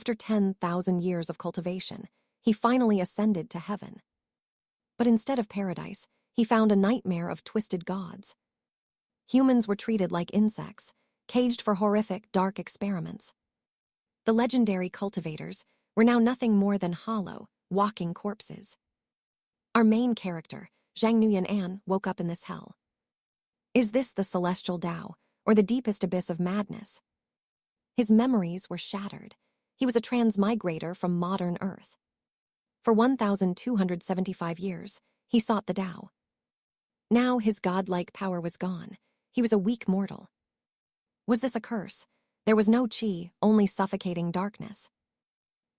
After 10,000 years of cultivation, he finally ascended to heaven. But instead of paradise, he found a nightmare of twisted gods. Humans were treated like insects, caged for horrific, dark experiments. The legendary cultivators were now nothing more than hollow, walking corpses. Our main character, Zhang Nuyan, woke up in this hell. Is this the celestial Tao, or the deepest abyss of madness? His memories were shattered. He was a transmigrator from modern Earth. For 1,275 years, he sought the Tao. Now his godlike power was gone. He was a weak mortal. Was this a curse? There was no qi, only suffocating darkness.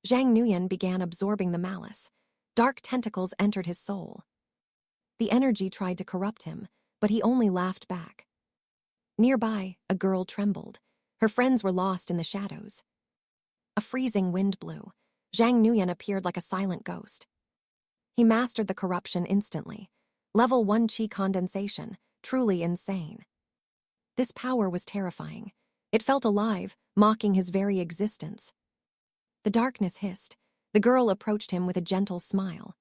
Zhang Nuyan began absorbing the malice. Dark tentacles entered his soul. The energy tried to corrupt him, but he only laughed back. Nearby, a girl trembled. Her friends were lost in the shadows. A freezing wind blew. Zhang Nuyan appeared like a silent ghost. He mastered the corruption instantly. Level 1 qi condensation, truly insane. This power was terrifying. It felt alive, mocking his very existence. The darkness hissed. The girl approached him with a gentle smile.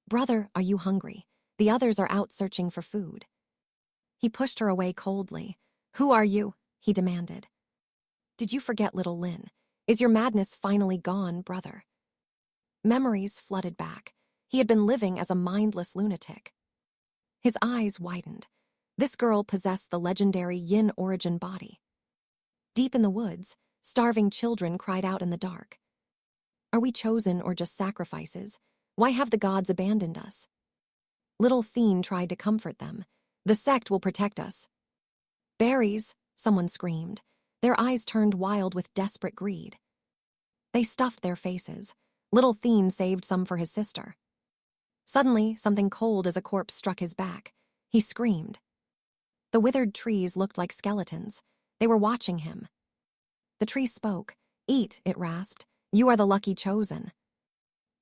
"Brother, are you hungry? The others are out searching for food." He pushed her away coldly. "Who are you?" he demanded. "Did you forget little Lin? Is your madness finally gone, brother?" Memories flooded back. He had been living as a mindless lunatic. His eyes widened. This girl possessed the legendary Yin origin body. Deep in the woods, starving children cried out in the dark. "Are we chosen or just sacrifices? Why have the gods abandoned us?" Little Thien tried to comfort them. "The sect will protect us." "Berries," someone screamed. Their eyes turned wild with desperate greed. They stuffed their faces. Little Thien saved some for his sister. Suddenly, something cold as a corpse struck his back. He screamed. The withered trees looked like skeletons. They were watching him. The tree spoke. "Eat," it rasped. "You are the lucky chosen."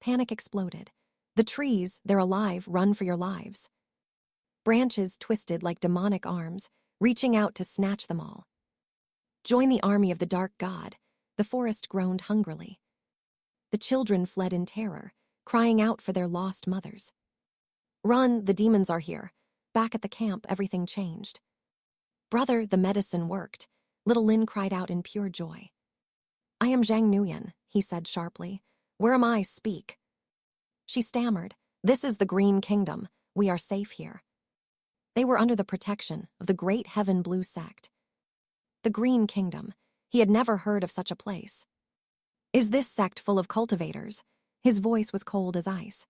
Panic exploded. "The trees, they're alive, run for your lives." Branches twisted like demonic arms, reaching out to snatch them all. "Join the army of the dark god." The forest groaned hungrily. The children fled in terror, crying out for their lost mothers. "Run, the demons are here." Back at the camp, everything changed. "Brother, the medicine worked." Little Lin cried out in pure joy. "I am Zhang Nuyan," he said sharply. "Where am I? Speak." She stammered. "This is the Green Kingdom. We are safe here." They were under the protection of the great Heaven Blue sect. The Green Kingdom. He had never heard of such a place. "Is this sect full of cultivators?" His voice was cold as ice.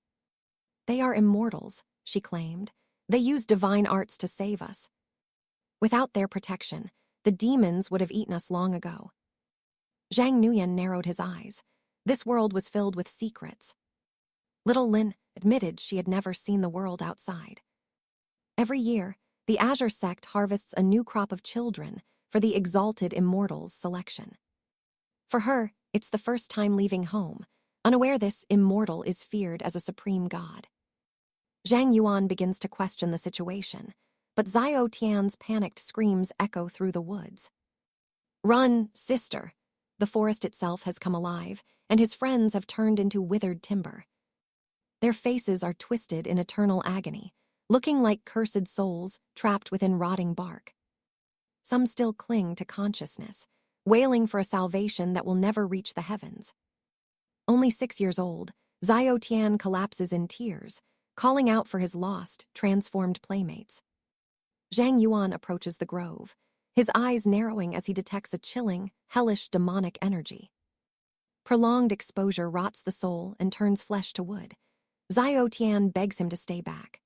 "They are immortals," she claimed. "They use divine arts to save us. Without their protection, the demons would have eaten us long ago." Zhang Nuyan narrowed his eyes. This world was filled with secrets. Little Lin admitted she had never seen the world outside. Every year, the Azure sect harvests a new crop of children for the exalted immortals selection. For her, it's the first time leaving home. Unaware this immortal is feared as a supreme god. Zhang Yuan begins to question the situation, but Xiao Tian's panicked screams echo through the woods. "Run, sister!" The forest itself has come alive, and his friends have turned into withered timber. Their faces are twisted in eternal agony, looking like cursed souls trapped within rotting bark. Some still cling to consciousness, wailing for a salvation that will never reach the heavens. Only 6 years old, Xiao Tian collapses in tears, calling out for his lost, transformed playmates. Zhang Yuan approaches the grove, his eyes narrowing as he detects a chilling, hellish demonic energy. Prolonged exposure rots the soul and turns flesh to wood. Xiao Tian begs him to stay back.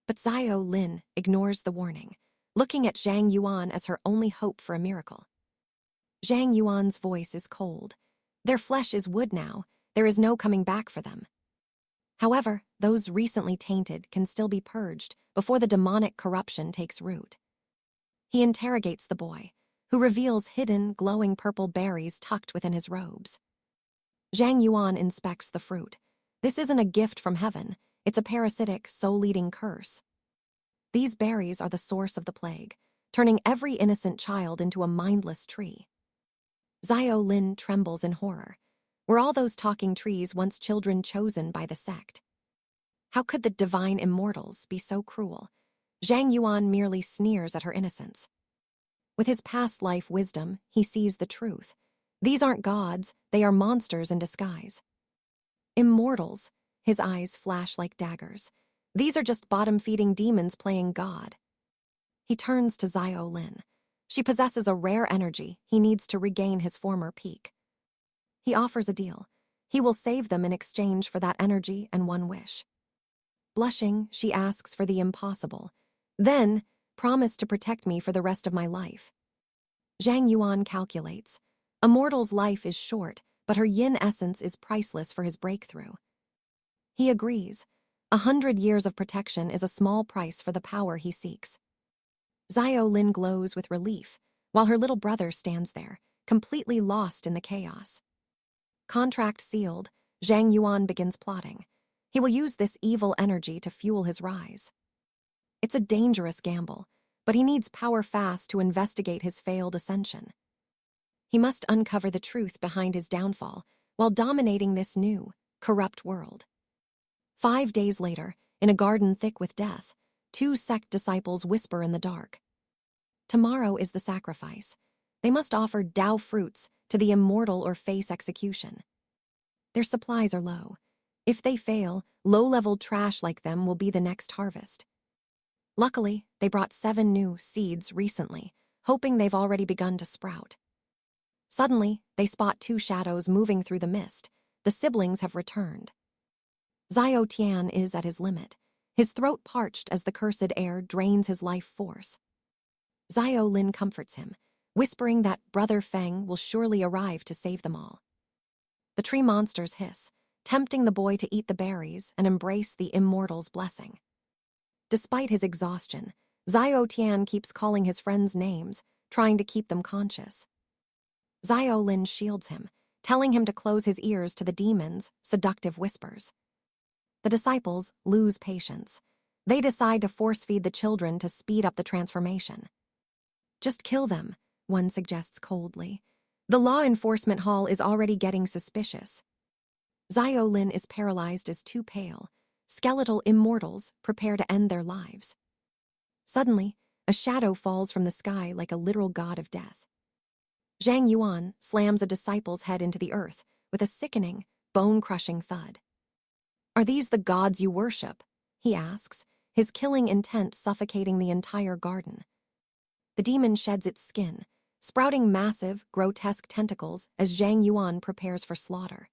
But Xiao Lin ignores the warning, looking at Zhang Yuan as her only hope for a miracle. Zhang Yuan's voice is cold. Their flesh is wood now. There is no coming back for them. However, those recently tainted can still be purged before the demonic corruption takes root. He interrogates the boy, who reveals hidden, glowing purple berries tucked within his robes. Zhang Yuan inspects the fruit. This isn't a gift from heaven. It's a parasitic, soul-eating curse. These berries are the source of the plague, turning every innocent child into a mindless tree. Xiao Lin trembles in horror. Were all those talking trees once children chosen by the sect? How could the divine immortals be so cruel? Zhang Yuan merely sneers at her innocence. With his past life wisdom, he sees the truth. These aren't gods, they are monsters in disguise. Immortals, his eyes flash like daggers. These are just bottom-feeding demons playing God. He turns to Xiao Lin. She possesses a rare energy he needs to regain his former peak. He offers a deal. He will save them in exchange for that energy and one wish. Blushing, she asks for the impossible. Then, promise to protect me for the rest of my life. Zhang Yuan calculates. A mortal's life is short, but her yin essence is priceless for his breakthrough. He agrees. 100 years of protection is a small price for the power he seeks. Xiao Lin glows with relief, while her little brother stands there, completely lost in the chaos. Contract sealed, Zhang Yuan begins plotting. He will use this evil energy to fuel his rise. It's a dangerous gamble, but he needs power fast to investigate his failed ascension. He must uncover the truth behind his downfall while dominating this new, corrupt world. 5 days later, in a garden thick with death, 2 sect disciples whisper in the dark. Tomorrow is the sacrifice. They must offer Tao fruits to the immortal or face execution. Their supplies are low. If they fail, low-level trash like them will be the next harvest. Luckily, they brought 7 new seeds recently, hoping they've already begun to sprout. Suddenly, they spot 2 shadows moving through the mist. The siblings have returned. Xiao Tian is at his limit, his throat parched as the cursed air drains his life force. Xiao Lin comforts him, whispering that Brother Feng will surely arrive to save them all. The tree monsters hiss, tempting the boy to eat the berries and embrace the immortal's blessing. Despite his exhaustion, Xiao Tian keeps calling his friends names, trying to keep them conscious. Xiao Lin shields him, telling him to close his ears to the demon's seductive whispers. The disciples lose patience. They decide to force-feed the children to speed up the transformation. Just kill them, one suggests coldly. The law enforcement hall is already getting suspicious. Xiao Lin is paralyzed as 2 pale, skeletal immortals prepare to end their lives. Suddenly, a shadow falls from the sky like a literal god of death. Zhang Yuan slams a disciple's head into the earth with a sickening, bone-crushing thud. "Are these the gods you worship?" he asks, his killing intent suffocating the entire garden. The demon sheds its skin, sprouting massive, grotesque tentacles as Zhang Yuan prepares for slaughter.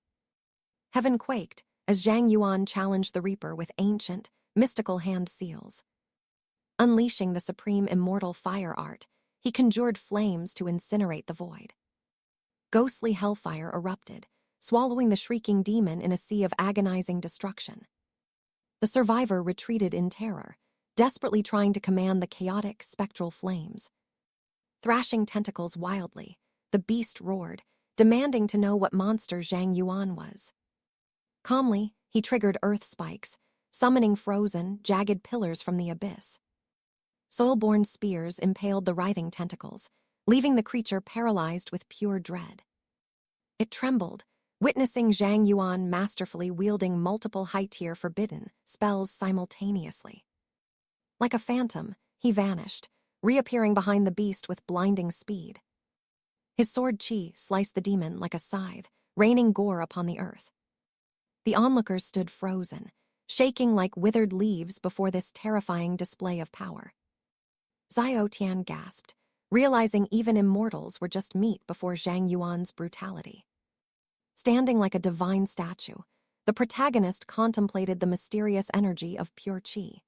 Heaven quaked as Zhang Yuan challenged the Reaper with ancient, mystical hand seals. Unleashing the supreme immortal fire art, he conjured flames to incinerate the void. Ghostly hellfire erupted, swallowing the shrieking demon in a sea of agonizing destruction. The survivor retreated in terror, desperately trying to command the chaotic, spectral flames. Thrashing tentacles wildly, the beast roared, demanding to know what monster Zhang Yuan was. Calmly, he triggered earth spikes, summoning frozen, jagged pillars from the abyss. Soul-born spears impaled the writhing tentacles, leaving the creature paralyzed with pure dread. It trembled, witnessing Zhang Yuan masterfully wielding multiple high-tier forbidden spells simultaneously. Like a phantom, he vanished, reappearing behind the beast with blinding speed. His sword chi sliced the demon like a scythe, raining gore upon the earth. The onlookers stood frozen, shaking like withered leaves before this terrifying display of power. Xiao Tian gasped, realizing even immortals were just meat before Zhang Yuan's brutality. Standing like a divine statue, the protagonist contemplated the mysterious energy of pure chi.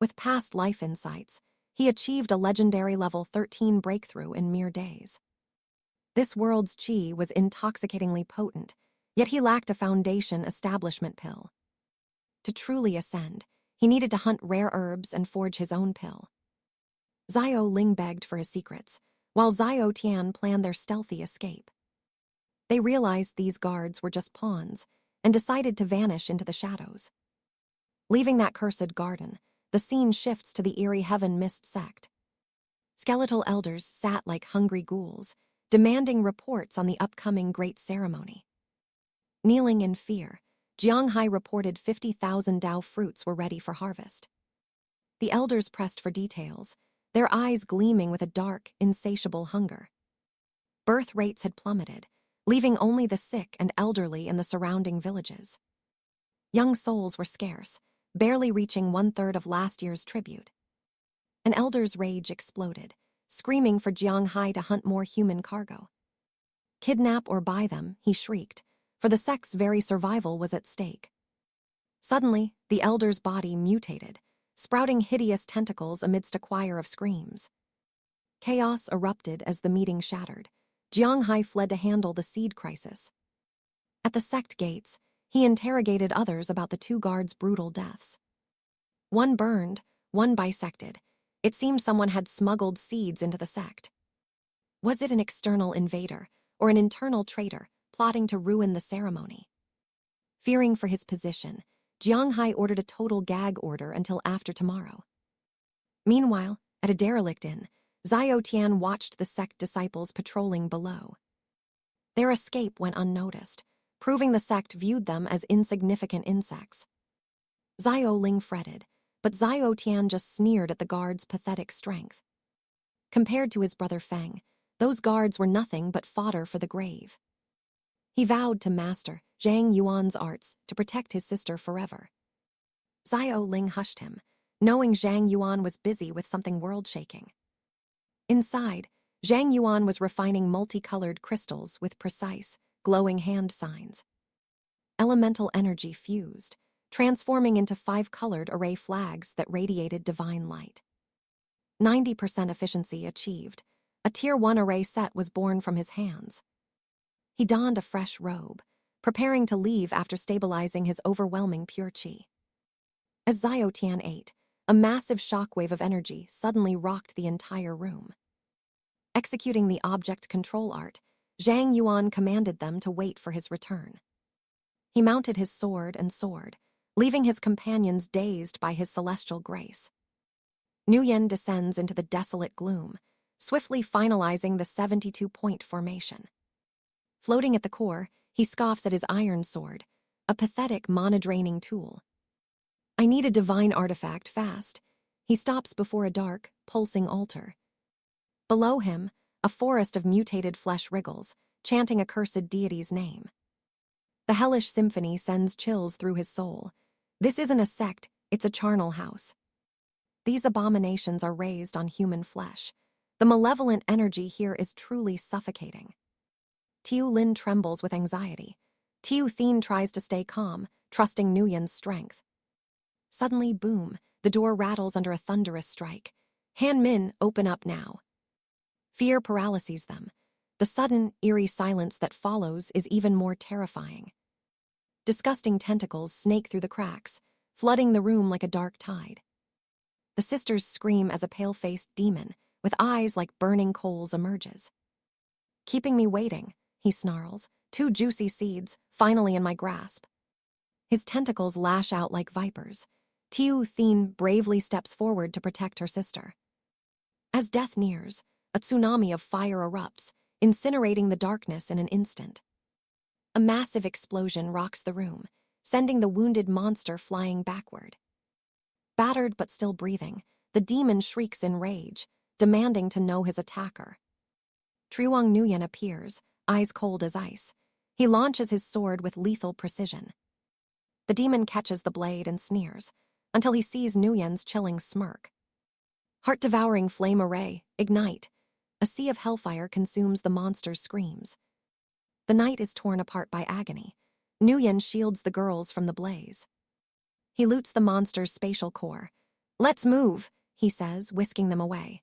With past life insights, he achieved a legendary level 13 breakthrough in mere days. This world's chi was intoxicatingly potent, yet he lacked a foundation establishment pill. To truly ascend, he needed to hunt rare herbs and forge his own pill. Xiao Ling begged for his secrets, while Xiao Tian planned their stealthy escape. They realized these guards were just pawns and decided to vanish into the shadows. Leaving that cursed garden, the scene shifts to the eerie Heaven Mist sect. Skeletal elders sat like hungry ghouls, demanding reports on the upcoming great ceremony. Kneeling in fear, Jianghai reported 50,000 Dao fruits were ready for harvest. The elders pressed for details, their eyes gleaming with a dark, insatiable hunger. Birth rates had plummeted, leaving only the sick and elderly in the surrounding villages. Young souls were scarce, barely reaching 1/3 of last year's tribute. An elder's rage exploded, screaming for Jianghai to hunt more human cargo. Kidnap or buy them, he shrieked, for the sect's very survival was at stake. Suddenly, the elder's body mutated, sprouting hideous tentacles amidst a choir of screams. Chaos erupted as the meeting shattered. Jianghai fled to handle the seed crisis. At the sect gates, he interrogated others about the 2 guards' brutal deaths. One burned, one bisected. It seemed someone had smuggled seeds into the sect. Was it an external invader or an internal traitor plotting to ruin the ceremony? Fearing for his position, Jianghai ordered a total gag order until after tomorrow. Meanwhile, at a derelict inn, Xiao Tian watched the sect disciples patrolling below. Their escape went unnoticed, proving the sect viewed them as insignificant insects. Xiao Ling fretted, but Xiao Tian just sneered at the guards' pathetic strength. Compared to his brother Feng, those guards were nothing but fodder for the grave. He vowed to master Zhang Yuan's arts to protect his sister forever. Xiao Ling hushed him, knowing Zhang Yuan was busy with something world-shaking. Inside, Zhang Yuan was refining multicolored crystals with precise, glowing hand signs. Elemental energy fused, transforming into 5-colored array flags that radiated divine light. 90% efficiency achieved. A Tier 1 array set was born from his hands. He donned a fresh robe, preparing to leave after stabilizing his overwhelming pure qi. As Xiao Tian ate, a massive shockwave of energy suddenly rocked the entire room. Executing the object control art, Zhang Yuan commanded them to wait for his return. He mounted his sword and soared, leaving his companions dazed by his celestial grace. Nuyen descends into the desolate gloom, swiftly finalizing the 72-point formation. Floating at the core, he scoffs at his iron sword, a pathetic mana-draining tool. I need a divine artifact fast. He stops before a dark, pulsing altar. Below him, a forest of mutated flesh wriggles, chanting a cursed deity's name. The hellish symphony sends chills through his soul. This isn't a sect, it's a charnel house. These abominations are raised on human flesh. The malevolent energy here is truly suffocating. Tiu Lin trembles with anxiety. Tiu Thien tries to stay calm, trusting Nuyen's strength. Suddenly, boom, the door rattles under a thunderous strike. Han Min, open up now. Fear paralyses them. The sudden, eerie silence that follows is even more terrifying. Disgusting tentacles snake through the cracks, flooding the room like a dark tide. The sisters scream as a pale-faced demon, with eyes like burning coals, emerges. Keeping me waiting, he snarls, 2 juicy seeds, finally in my grasp. His tentacles lash out like vipers. Tiu Thien bravely steps forward to protect her sister. As death nears, a tsunami of fire erupts, incinerating the darkness in an instant. A massive explosion rocks the room, sending the wounded monster flying backward. Battered but still breathing, the demon shrieks in rage, demanding to know his attacker. Triwang Nuyen appears, eyes cold as ice. He launches his sword with lethal precision. The demon catches the blade and sneers, until he sees Nuyen's chilling smirk. Heart-devouring flame array, ignite. A sea of hellfire consumes the monster's screams. The night is torn apart by agony. Nuyen shields the girls from the blaze. He loots the monster's spatial core. Let's move, he says, whisking them away.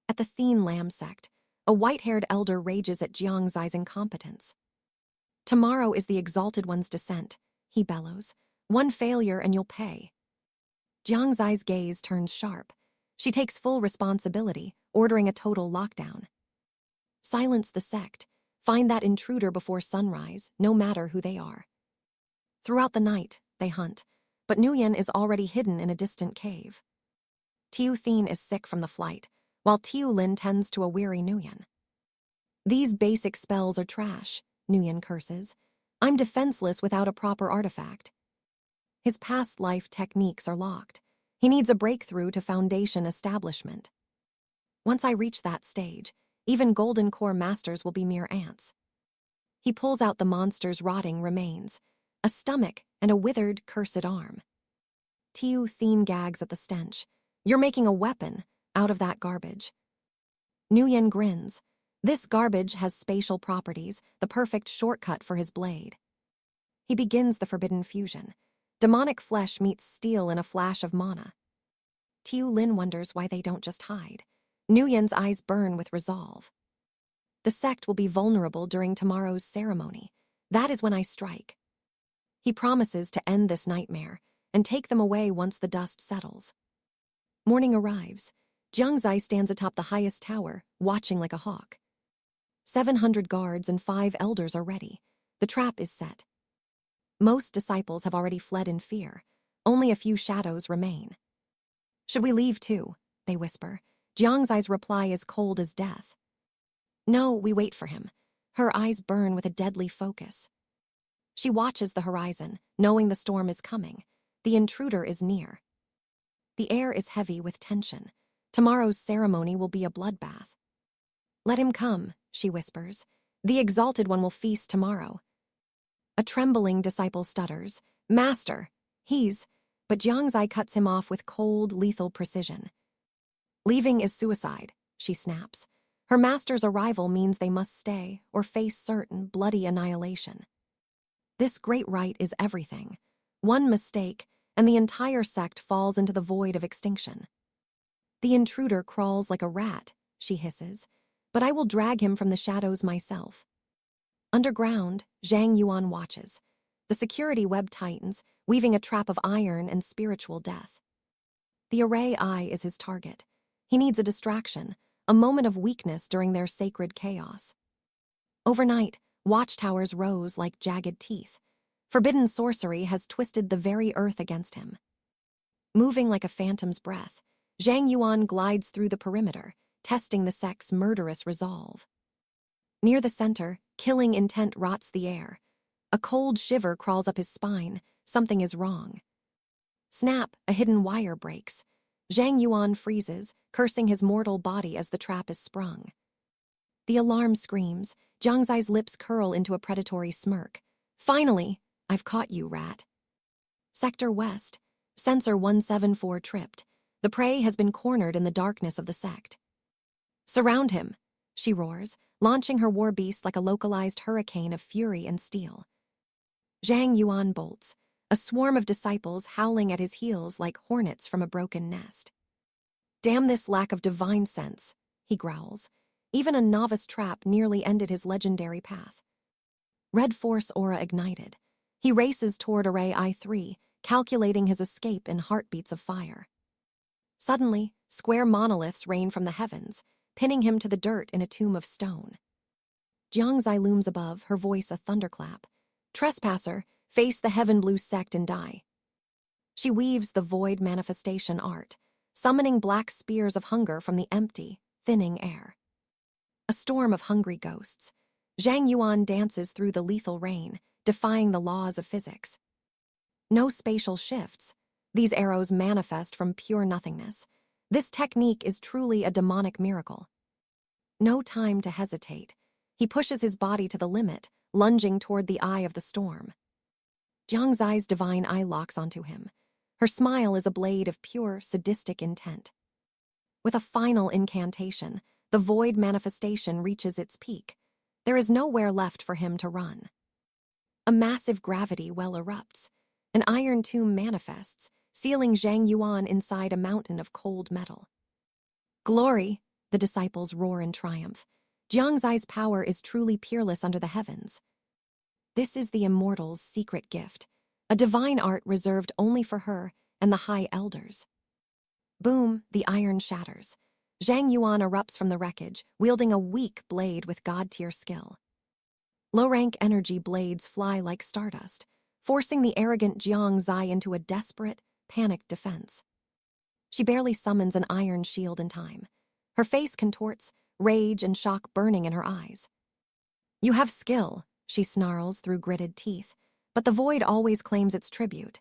At the Thien Lam sect, a white-haired elder rages at Jiangzai's incompetence. Tomorrow is the Exalted One's descent, he bellows. 1 failure and you'll pay. Jiangzai's gaze turns sharp. She takes full responsibility, ordering a total lockdown. Silence the sect. Find that intruder before sunrise, no matter who they are. Throughout the night, they hunt, but Nuyen is already hidden in a distant cave. Tiu Thien is sick from the flight, while Tiu Lin tends to a weary Nuyen. These basic spells are trash, Nguyen curses. I'm defenseless without a proper artifact. His past life techniques are locked. He needs a breakthrough to foundation establishment. Once I reach that stage, even golden core masters will be mere ants. He pulls out the monster's rotting remains, a stomach and a withered, cursed arm. Tiu Thien gags at the stench. You're making a weapon out of that garbage. Nguyen grins. This garbage has spatial properties, the perfect shortcut for his blade. He begins the forbidden fusion. Demonic flesh meets steel in a flash of mana. Tiu Lin wonders why they don't just hide. Nguyen's eyes burn with resolve. The sect will be vulnerable during tomorrow's ceremony. That is when I strike. He promises to end this nightmare and take them away once the dust settles. Morning arrives. Jiangzai stands atop the highest tower, watching like a hawk. 700 guards and 5 elders are ready. The trap is set. Most disciples have already fled in fear. Only a few shadows remain. Should we leave too? They whisper. Jiangzai's reply is cold as death. No, we wait for him. Her eyes burn with a deadly focus. She watches the horizon, knowing the storm is coming. The intruder is near. The air is heavy with tension. Tomorrow's ceremony will be a bloodbath. Let him come, she whispers. The Exalted One will feast tomorrow. A trembling disciple stutters. Master, he's... But Jiangzai cuts him off with cold, lethal precision. Leaving is suicide, she snaps. Her master's arrival means they must stay or face certain bloody annihilation. This great rite is everything. One mistake, and the entire sect falls into the void of extinction. The intruder crawls like a rat, she hisses, but I will drag him from the shadows myself. Underground, Zhang Yuan watches. The security web tightens, weaving a trap of iron and spiritual death. The array eye is his target. He needs a distraction, a moment of weakness during their sacred chaos. Overnight, watchtowers rose like jagged teeth. Forbidden sorcery has twisted the very earth against him. Moving like a phantom's breath, Zhang Yuan glides through the perimeter, testing the sect's murderous resolve. Near the center, killing intent rots the air. A cold shiver crawls up his spine. Something is wrong. Snap, a hidden wire breaks. Zhang Yuan freezes, cursing his mortal body as the trap is sprung. The alarm screams. Jiangzai's lips curl into a predatory smirk. Finally, I've caught you, rat. Sector West. Sensor 174 tripped. The prey has been cornered in the darkness of the sect. Surround him, she roars, launching her war beast like a localized hurricane of fury and steel. Zhang Yuan bolts, a swarm of disciples howling at his heels like hornets from a broken nest. Damn this lack of divine sense, he growls. Even a novice trap nearly ended his legendary path. Red Force aura ignited. He races toward Array I-3, calculating his escape in heartbeats of fire. Suddenly, square monoliths rain from the heavens, pinning him to the dirt in a tomb of stone. Jiangzai looms above, her voice a thunderclap. Trespasser, face the heaven-blue sect and die. She weaves the void manifestation art, summoning black spears of hunger from the empty, thinning air. A storm of hungry ghosts. Zhang Yuan dances through the lethal rain, defying the laws of physics. No spatial shifts. These arrows manifest from pure nothingness. This technique is truly a demonic miracle. No time to hesitate. He pushes his body to the limit, lunging toward the eye of the storm. Jiangzai's divine eye locks onto him. Her smile is a blade of pure, sadistic intent. With a final incantation, the void manifestation reaches its peak. There is nowhere left for him to run. A massive gravity well erupts. An iron tomb manifests, sealing Zhang Yuan inside a mountain of cold metal. Glory, the disciples roar in triumph. Jiangzai's power is truly peerless under the heavens. This is the immortal's secret gift, a divine art reserved only for her and the high elders. Boom, the iron shatters. Zhang Yuan erupts from the wreckage, wielding a weak blade with god-tier skill. Low-rank energy blades fly like stardust, forcing the arrogant Jiangzai into a desperate, panicked defense. She barely summons an iron shield in time. Her face contorts, rage and shock burning in her eyes. "You have skill," she snarls through gritted teeth, but the void always claims its tribute.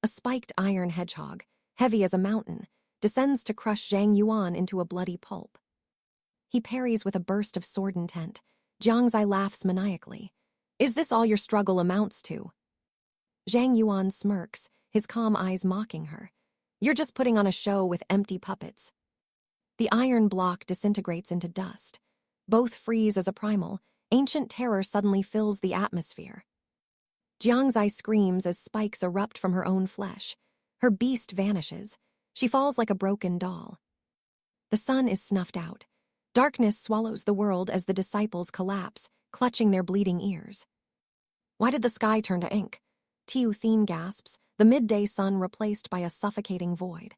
A spiked iron hedgehog, heavy as a mountain, descends to crush Zhang Yuan into a bloody pulp. He parries with a burst of sword intent. Jiangzai laughs maniacally. "Is this all your struggle amounts to?" Zhang Yuan smirks, his calm eyes mocking her. "You're just putting on a show with empty puppets." The iron block disintegrates into dust. Both freeze as a primal. Ancient terror suddenly fills the atmosphere. Jiangzai screams as spikes erupt from her own flesh. Her beast vanishes. She falls like a broken doll. The sun is snuffed out. Darkness swallows the world as the disciples collapse, clutching their bleeding ears. "Why did the sky turn to ink?" Tiu Thien gasps, the midday sun replaced by a suffocating void.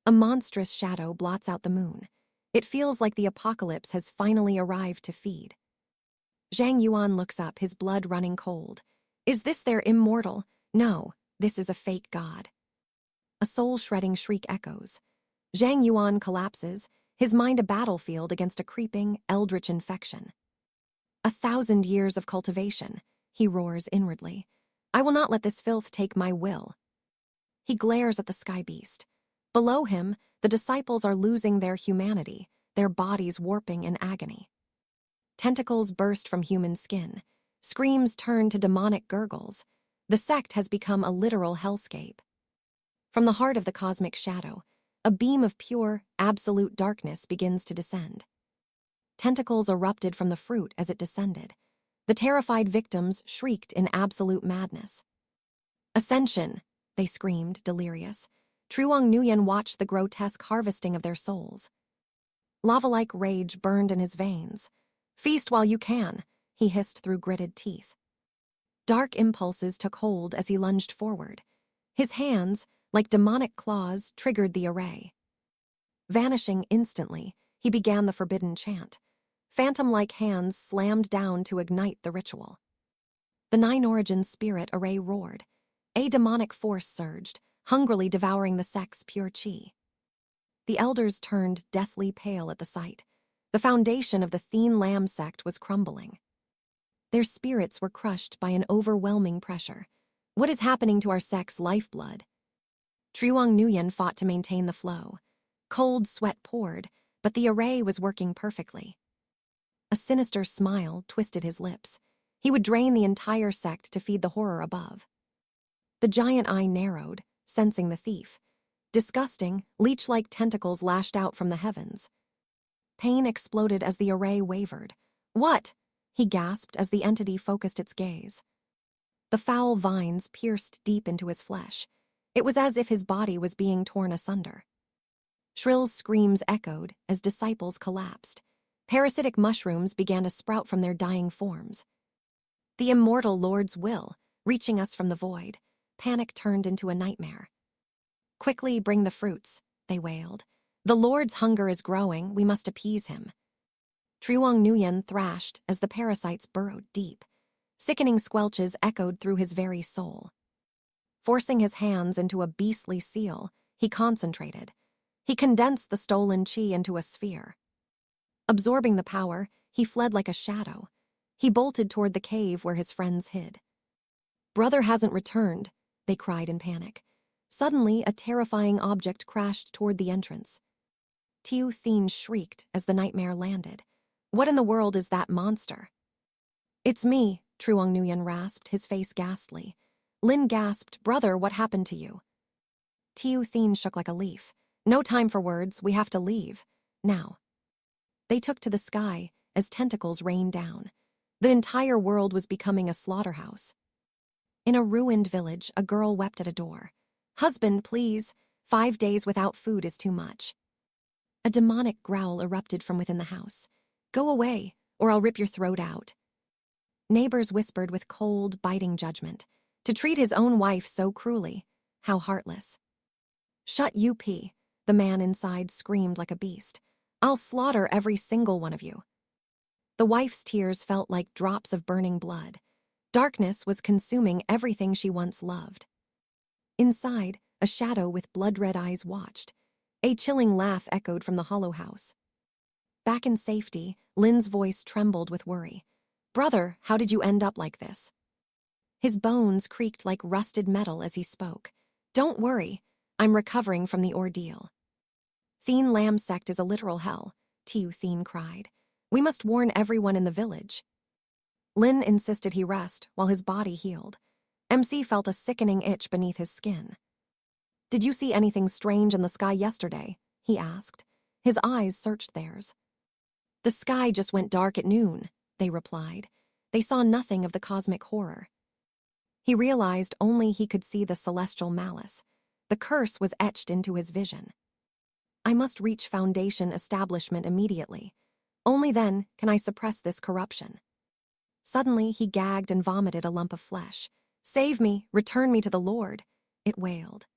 A monstrous shadow blots out the moon. It feels like the apocalypse has finally arrived to feed. Zhang Yuan looks up, his blood running cold. Is this their immortal? No, this is a fake god. A soul-shredding shriek echoes. Zhang Yuan collapses, his mind a battlefield against a creeping, eldritch infection. 1,000 years of cultivation, he roars inwardly. I will not let this filth take my will. He glares at the sky beast. Below him, the disciples are losing their humanity, their bodies warping in agony. Tentacles burst from human skin. Screams turn to demonic gurgles. The sect has become a literal hellscape. From the heart of the cosmic shadow, a beam of pure, absolute darkness begins to descend. Tentacles erupted from the fruit as it descended. The terrified victims shrieked in absolute madness. Ascension, they screamed, delirious. Truong Nguyen watched the grotesque harvesting of their souls. Lava-like rage burned in his veins. Feast while you can, he hissed through gritted teeth. Dark impulses took hold as he lunged forward. His hands, like demonic claws, triggered the array. Vanishing instantly, he began the forbidden chant. Phantom-like hands slammed down to ignite the ritual. The Nine-Origin spirit array roared. A demonic force surged, hungrily devouring the sect's pure chi. The elders turned deathly pale at the sight. The foundation of the Thien Lam sect was crumbling. Their spirits were crushed by an overwhelming pressure. What is happening to our sect's lifeblood? Truong Nguyen fought to maintain the flow. Cold sweat poured, but the array was working perfectly. A sinister smile twisted his lips. He would drain the entire sect to feed the horror above. The giant eye narrowed, sensing the thief. Disgusting, leech-like tentacles lashed out from the heavens. Pain exploded as the array wavered. What? He gasped as the entity focused its gaze. The foul vines pierced deep into his flesh. It was as if his body was being torn asunder. Shrill screams echoed as disciples collapsed. Parasitic mushrooms began to sprout from their dying forms. The immortal Lord's will, reaching us from the void. Panic turned into a nightmare. Quickly bring the fruits, they wailed. The Lord's hunger is growing, we must appease him. Truong Nguyen thrashed as the parasites burrowed deep. Sickening squelches echoed through his very soul. Forcing his hands into a beastly seal, he concentrated. He condensed the stolen chi into a sphere. Absorbing the power, he fled like a shadow. He bolted toward the cave where his friends hid. Brother hasn't returned, they cried in panic. Suddenly, a terrifying object crashed toward the entrance. Tiu Thien shrieked as the nightmare landed. What in the world is that monster? It's me, Truong Nguyen rasped, his face ghastly. Lin gasped, Brother, what happened to you? Tiu Thien shook like a leaf. No time for words, we have to leave. Now. They took to the sky as tentacles rained down. The entire world was becoming a slaughterhouse. In a ruined village, a girl wept at a door. Husband, please. 5 days without food is too much. A demonic growl erupted from within the house. Go away, or I'll rip your throat out. Neighbors whispered with cold, biting judgment. To treat his own wife so cruelly. How heartless. Shut UP, the man inside screamed like a beast. I'll slaughter every single one of you. The wife's tears felt like drops of burning blood. Darkness was consuming everything she once loved. Inside, a shadow with blood-red eyes watched. A chilling laugh echoed from the hollow house. Back in safety, Lin's voice trembled with worry. "Brother, how did you end up like this?" His bones creaked like rusted metal as he spoke. "Don't worry, I'm recovering from the ordeal." "Thien Lam sect is a literal hell," Tiu Thien cried. "We must warn everyone in the village." Lin insisted he rest while his body healed. MC felt a sickening itch beneath his skin. "Did you see anything strange in the sky yesterday?" he asked. His eyes searched theirs. "The sky just went dark at noon," they replied. They saw nothing of the cosmic horror. He realized only he could see the celestial malice. The curse was etched into his vision. "I must reach Foundation establishment immediately. Only then can I suppress this corruption." Suddenly, he gagged and vomited a lump of flesh. "Save me, return me to the Lord," it wailed.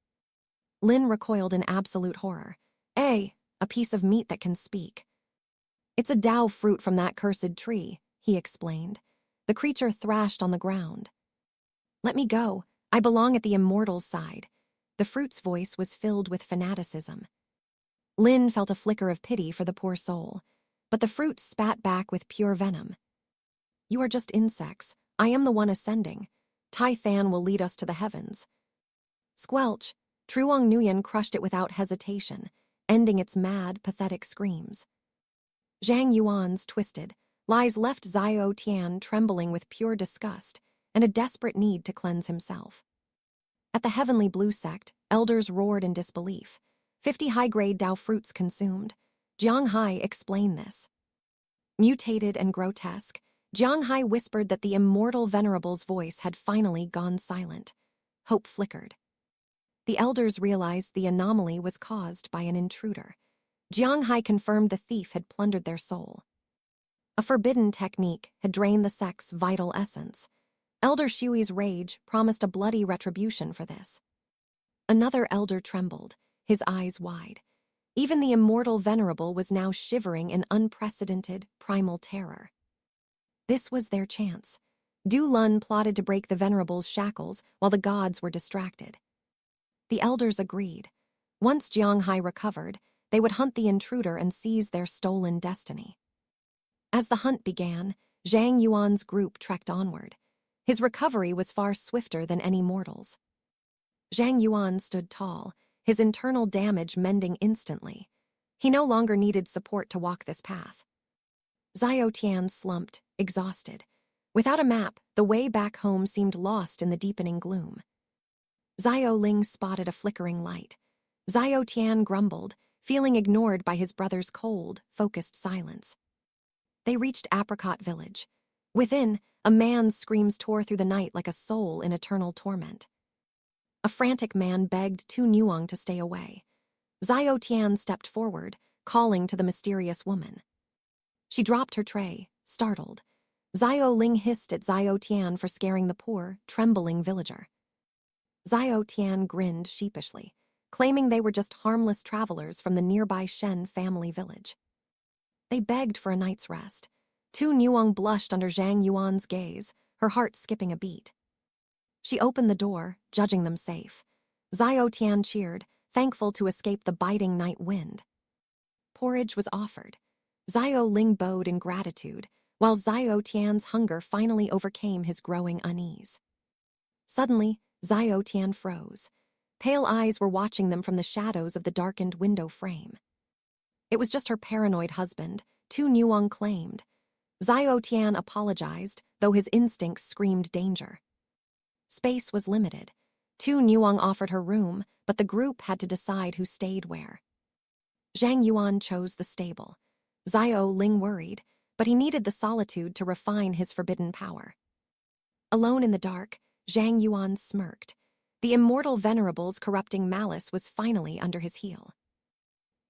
Lin recoiled in absolute horror. A piece of meat that can speak." "It's a Tao fruit from that cursed tree," he explained. The creature thrashed on the ground. "Let me go. I belong at the immortal's side." The fruit's voice was filled with fanaticism. Lin felt a flicker of pity for the poor soul, but the fruit spat back with pure venom. "You are just insects. I am the one ascending. Tai Than will lead us to the heavens." Squelch! Truong Nguyen crushed it without hesitation, ending its mad, pathetic screams. Zhang Yuan's twisted, lies left Xiao Tian trembling with pure disgust and a desperate need to cleanse himself. At the Heavenly Blue sect, elders roared in disbelief. 50 high-grade Dao fruits consumed. Jiang Hai explained this. Mutated and grotesque, Jiang Hai whispered that the immortal venerable's voice had finally gone silent. Hope flickered. The elders realized the anomaly was caused by an intruder. Jiang Hai confirmed the thief had plundered their soul. A forbidden technique had drained the sect's vital essence. Elder Shui's rage promised a bloody retribution for this. Another elder trembled, his eyes wide. Even the immortal venerable was now shivering in unprecedented, primal terror. This was their chance. Du Lun plotted to break the venerable's shackles while the gods were distracted. The elders agreed. Once Jiang Hai recovered, they would hunt the intruder and seize their stolen destiny. As the hunt began, Zhang Yuan's group trekked onward. His recovery was far swifter than any mortal's. Zhang Yuan stood tall, his internal damage mending instantly. He no longer needed support to walk this path. Xiao Tian slumped, exhausted. Without a map, the way back home seemed lost in the deepening gloom. Xiao Ling spotted a flickering light. Xiao Tian grumbled, feeling ignored by his brother's cold, focused silence. They reached Apricot Village. Within, a man's screams tore through the night like a soul in eternal torment. A frantic man begged Tu Nuong to stay away. Xiao Tian stepped forward, calling to the mysterious woman. She dropped her tray, startled. Xiao Ling hissed at Xiao Tian for scaring the poor, trembling villager. Xiao Tian grinned sheepishly, claiming they were just harmless travelers from the nearby Shen family village. They begged for a night's rest. Tu Nuong blushed under Zhang Yuan's gaze, her heart skipping a beat. She opened the door, judging them safe. Xiao Tian cheered, thankful to escape the biting night wind. Porridge was offered. Xiao Ling bowed in gratitude, while Xiao Tian's hunger finally overcame his growing unease. Suddenly, Xiao Tian froze. Pale eyes were watching them from the shadows of the darkened window frame. It was just her paranoid husband, Tu Nuong claimed. Xiao Tian apologized, though his instincts screamed danger. Space was limited. Tu Nuong offered her room, but the group had to decide who stayed where. Zhang Yuan chose the stable. Xiao Ling worried, but he needed the solitude to refine his forbidden power. Alone in the dark, Zhang Yuan smirked. The immortal venerable's corrupting malice was finally under his heel.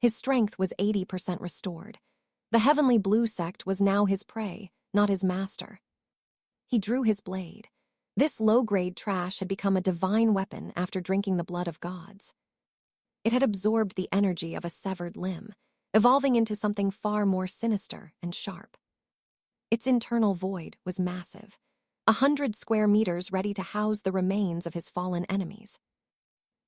His strength was 80% restored. The Heavenly Blue sect was now his prey, not his master. He drew his blade. This low-grade trash had become a divine weapon after drinking the blood of gods. It had absorbed the energy of a severed limb, evolving into something far more sinister and sharp. Its internal void was massive, 100 square meters ready to house the remains of his fallen enemies.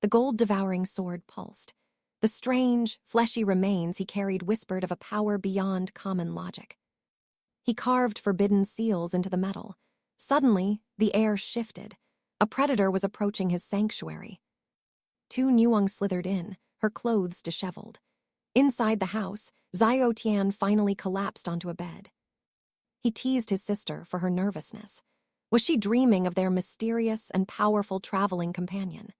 The gold-devouring sword pulsed. The strange, fleshy remains he carried whispered of a power beyond common logic. He carved forbidden seals into the metal. Suddenly, the air shifted. A predator was approaching his sanctuary. Tu Nuong slithered in, her clothes disheveled. Inside the house, Xiao Tian finally collapsed onto a bed. He teased his sister for her nervousness. Was she dreaming of their mysterious and powerful traveling companion?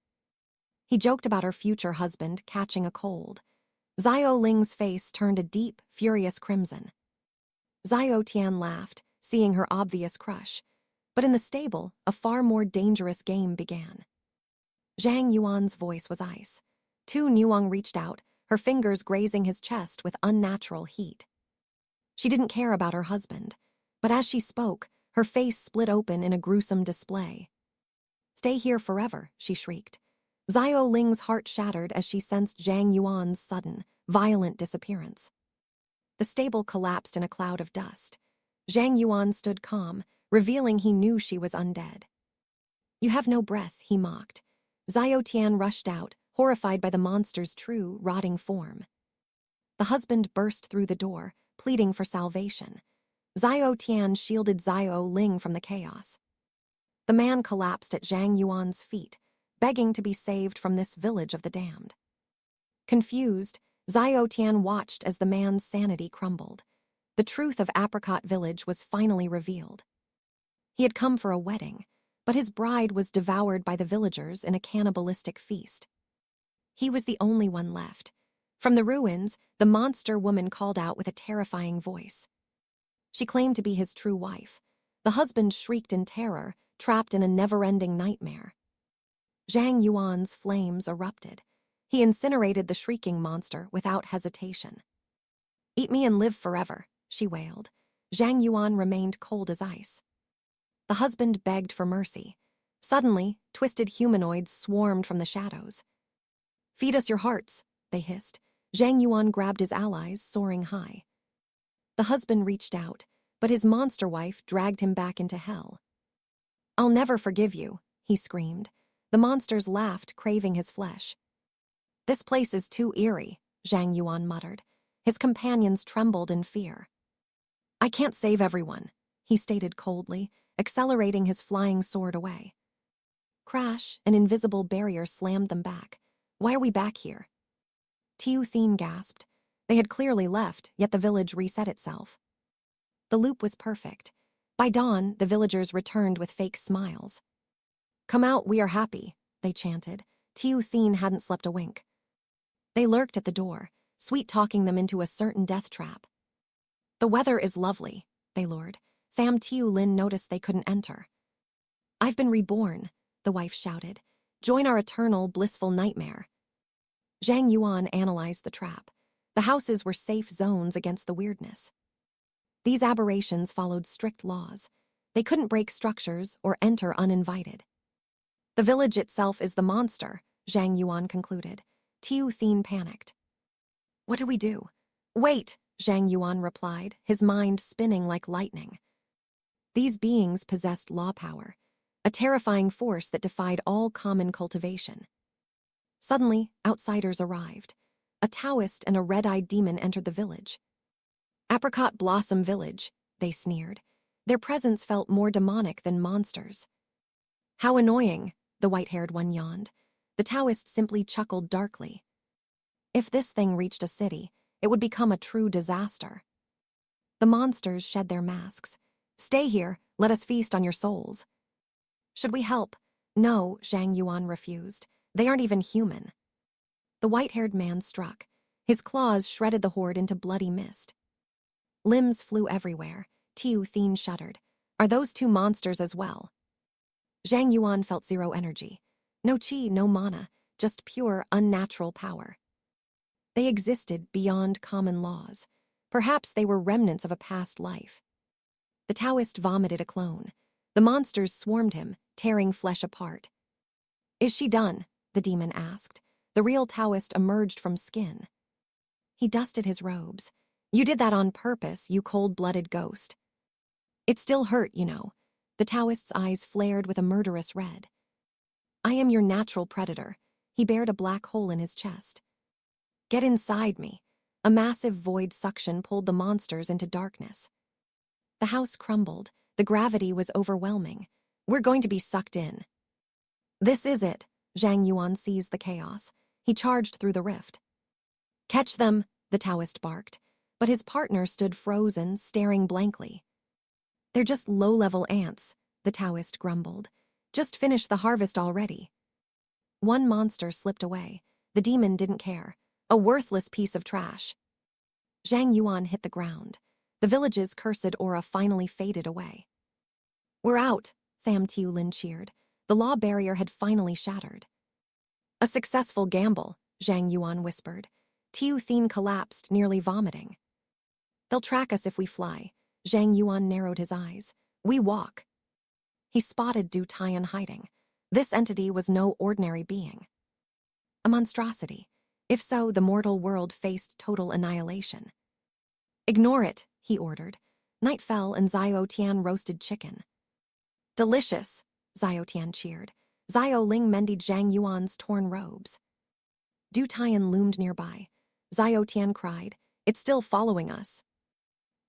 He joked about her future husband catching a cold. Xiao Ling's face turned a deep, furious crimson. Xiao Tian laughed, seeing her obvious crush. But in the stable, a far more dangerous game began. Zhang Yuan's voice was ice. Tu Nuong reached out, her fingers grazing his chest with unnatural heat. She didn't care about her husband, but as she spoke, her face split open in a gruesome display. "Stay here forever," she shrieked. Xiao Ling's heart shattered as she sensed Zhang Yuan's sudden, violent disappearance. The stable collapsed in a cloud of dust. Zhang Yuan stood calm, revealing he knew she was undead. "You have no breath," he mocked. Xiao Tian rushed out, horrified by the monster's true, rotting form. The husband burst through the door, pleading for salvation. Xiao Tian shielded Xiao Ling from the chaos. The man collapsed at Zhang Yuan's feet, begging to be saved from this village of the damned. Confused, Xiao Tian watched as the man's sanity crumbled. The truth of Apricot Village was finally revealed. He had come for a wedding, but his bride was devoured by the villagers in a cannibalistic feast. He was the only one left. From the ruins, the monster woman called out with a terrifying voice. She claimed to be his true wife. The husband shrieked in terror, trapped in a never-ending nightmare. Zhang Yuan's flames erupted. He incinerated the shrieking monster without hesitation. "Eat me and live forever," she wailed. Zhang Yuan remained cold as ice. The husband begged for mercy. Suddenly, twisted humanoids swarmed from the shadows. "Feed us your hearts," they hissed. Zhang Yuan grabbed his allies, soaring high. The husband reached out, but his monster wife dragged him back into hell. "I'll never forgive you," he screamed. The monsters laughed, craving his flesh. "This place is too eerie," Zhang Yuan muttered. His companions trembled in fear. "I can't save everyone," he stated coldly, accelerating his flying sword away. Crash, an invisible barrier slammed them back. "Why are we back here?" Tiu Thien gasped. They had clearly left, yet the village reset itself. The loop was perfect. By dawn, the villagers returned with fake smiles. "Come out, we are happy," they chanted. Tiu Thien hadn't slept a wink. They lurked at the door, sweet-talking them into a certain death trap. "The weather is lovely," they lured. Tham Tiu Lin noticed they couldn't enter. "I've been reborn," the wife shouted. "Join our eternal, blissful nightmare." Zhang Yuan analyzed the trap. The houses were safe zones against the weirdness. These aberrations followed strict laws. They couldn't break structures or enter uninvited. "The village itself is the monster," Zhang Yuan concluded. Tiu Thien panicked. "What do we do?" "Wait," Zhang Yuan replied, his mind spinning like lightning. These beings possessed law power, a terrifying force that defied all common cultivation. Suddenly, outsiders arrived. A Taoist and a red-eyed demon entered the village. "Apricot Blossom Village," they sneered. Their presence felt more demonic than monsters. "How annoying," the white-haired one yawned. The Taoist simply chuckled darkly. If this thing reached a city, it would become a true disaster. The monsters shed their masks. "Stay here, let us feast on your souls." "Should we help?" "No," Zhang Yuan refused. "They aren't even human." The white-haired man struck. His claws shredded the horde into bloody mist. Limbs flew everywhere. Tiu Thien shuddered. "Are those two monsters as well?" Zhang Yuan felt zero energy. No chi, no mana, just pure, unnatural power. They existed beyond common laws. Perhaps they were remnants of a past life. The Taoist vomited a clone. The monsters swarmed him, tearing flesh apart. "Is she done?" the demon asked. The real Taoist emerged from skin. He dusted his robes. "You did that on purpose, you cold-blooded ghost." "It still hurt, you know." The Taoist's eyes flared with a murderous red. "I am your natural predator." He bared a black hole in his chest. "Get inside me." A massive void suction pulled the monsters into darkness. The house crumbled. The gravity was overwhelming. We're going to be sucked in. This is it. Zhang Yuan seized the chaos. He charged through the rift. Catch them, the Taoist barked, but his partner stood frozen, staring blankly. They're just low-level ants, the Taoist grumbled. Just finished the harvest already. One monster slipped away. The demon didn't care. A worthless piece of trash. Zhang Yuan hit the ground. The village's cursed aura finally faded away. We're out, Tham Tiulin cheered. The law barrier had finally shattered. A successful gamble, Zhang Yuan whispered. Tiu Thien collapsed, nearly vomiting. They'll track us if we fly. Zhang Yuan narrowed his eyes. We walk. He spotted Du Tian hiding. This entity was no ordinary being. A monstrosity. If so, the mortal world faced total annihilation. Ignore it, he ordered. Night fell and Xiao Tian roasted chicken. Delicious, Xiao Tian cheered. Xiao Ling mended Zhang Yuan's torn robes. Du Tian loomed nearby. Xiao Tian cried, it's still following us.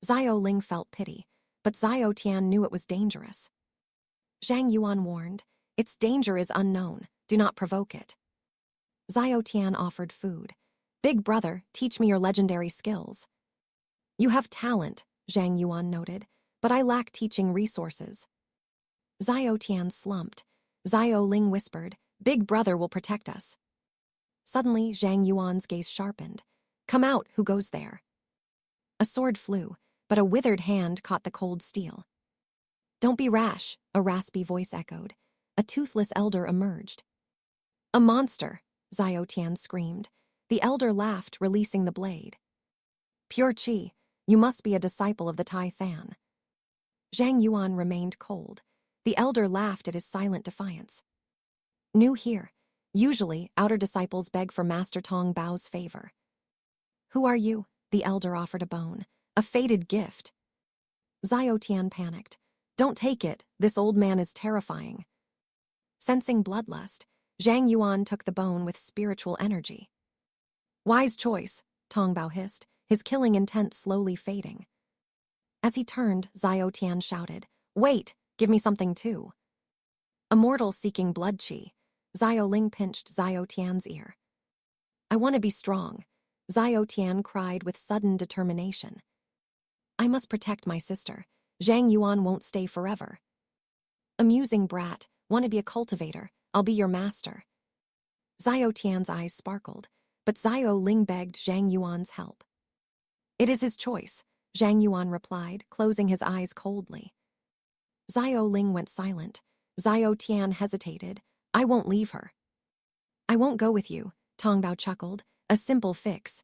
Xiao Ling felt pity, but Xiao Tian knew it was dangerous. Zhang Yuan warned, its danger is unknown, do not provoke it. Xiao Tian offered food. Big brother, teach me your legendary skills. You have talent, Zhang Yuan noted, but I lack teaching resources. Xiao Tian slumped. Xiao Ling whispered, Big brother will protect us. Suddenly, Zhang Yuan's gaze sharpened. Come out, who goes there? A sword flew, but a withered hand caught the cold steel. Don't be rash, a raspy voice echoed. A toothless elder emerged. A monster, Xiao Tian screamed. The elder laughed, releasing the blade. Pure Qi, you must be a disciple of the Tai Than. Zhang Yuan remained cold. The elder laughed at his silent defiance. New here. Usually, outer disciples beg for Master Tong Bao's favor. Who are you? The elder offered a bone. A fated gift. Xiao Tian panicked. Don't take it, this old man is terrifying. Sensing bloodlust, Zhang Yuan took the bone with spiritual energy. Wise choice, Tong Bao hissed, his killing intent slowly fading. As he turned, Xiao Tian shouted, Wait, give me something too. A mortal seeking blood qi. Xiao Ling pinched Xiao Tian's ear. I want to be strong, Xiao Tian cried with sudden determination. I must protect my sister. Zhang Yuan won't stay forever. Amusing brat, want to be a cultivator, I'll be your master. Xiao Tian's eyes sparkled, but Xiao Ling begged Zhang Yuan's help. It is his choice, Zhang Yuan replied, closing his eyes coldly. Xiao Ling went silent. Xiao Tian hesitated. I won't leave her. I won't go with you, Tong Bao chuckled. A simple fix.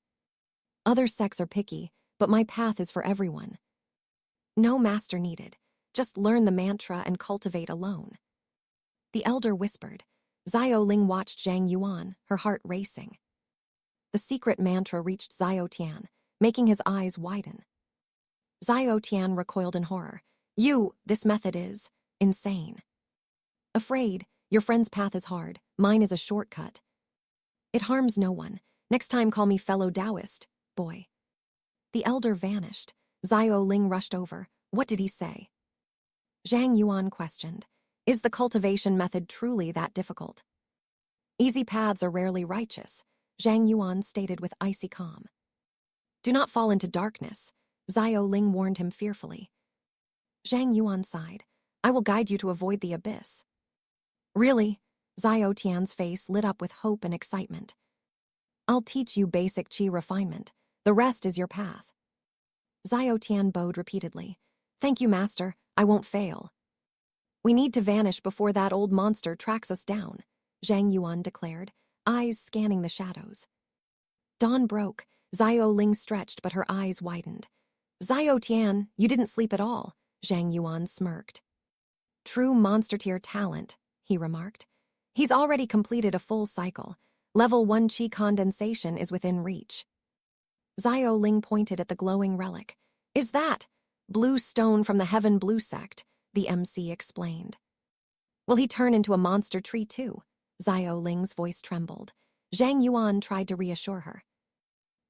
Other sects are picky, but my path is for everyone. No master needed. Just learn the mantra and cultivate alone. The elder whispered. Xiao Ling watched Zhang Yuan, her heart racing. The secret mantra reached Xiao Tian, making his eyes widen. Xiao Tian recoiled in horror. This method is insane. Afraid, your friend's path is hard, mine is a shortcut. It harms no one. Next time call me fellow Taoist, boy. The elder vanished. Xiao Ling rushed over. What did he say? Zhang Yuan questioned. Is the cultivation method truly that difficult? Easy paths are rarely righteous, Zhang Yuan stated with icy calm. Do not fall into darkness, Xiao Ling warned him fearfully. Zhang Yuan sighed. I will guide you to avoid the abyss. Really? Xiao Tian's face lit up with hope and excitement. I'll teach you basic qi refinement. The rest is your path. Xiao Tian bowed repeatedly. Thank you, master. I won't fail. We need to vanish before that old monster tracks us down, Zhang Yuan declared, eyes scanning the shadows. Dawn broke. Xiao Ling stretched, but her eyes widened. Xiao Tian, you didn't sleep at all, Zhang Yuan smirked. True monster-tier talent, he remarked. He's already completed a full cycle. Level 1 qi condensation is within reach. Xiao Ling pointed at the glowing relic. Is that blue stone from the Heaven Blue sect? The MC explained. Will he turn into a monster tree too? Xiao Ling's voice trembled. Zhang Yuan tried to reassure her.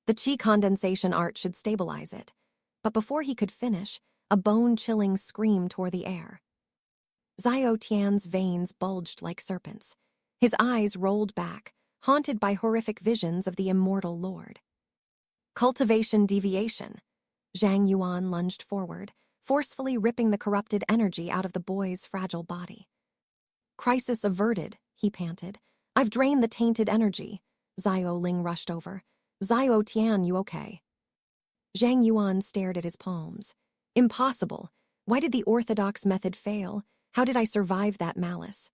The qi condensation art should stabilize it. But before he could finish, a bone-chilling scream tore the air. Xiao Tian's veins bulged like serpents. His eyes rolled back, haunted by horrific visions of the immortal lord. Cultivation deviation. Zhang Yuan lunged forward, forcefully ripping the corrupted energy out of the boy's fragile body. Crisis averted, he panted. I've drained the tainted energy. Xiao Ling rushed over. Xiao Tian, you okay? Zhang Yuan stared at his palms. Impossible. Why did the orthodox method fail? How did I survive that malice?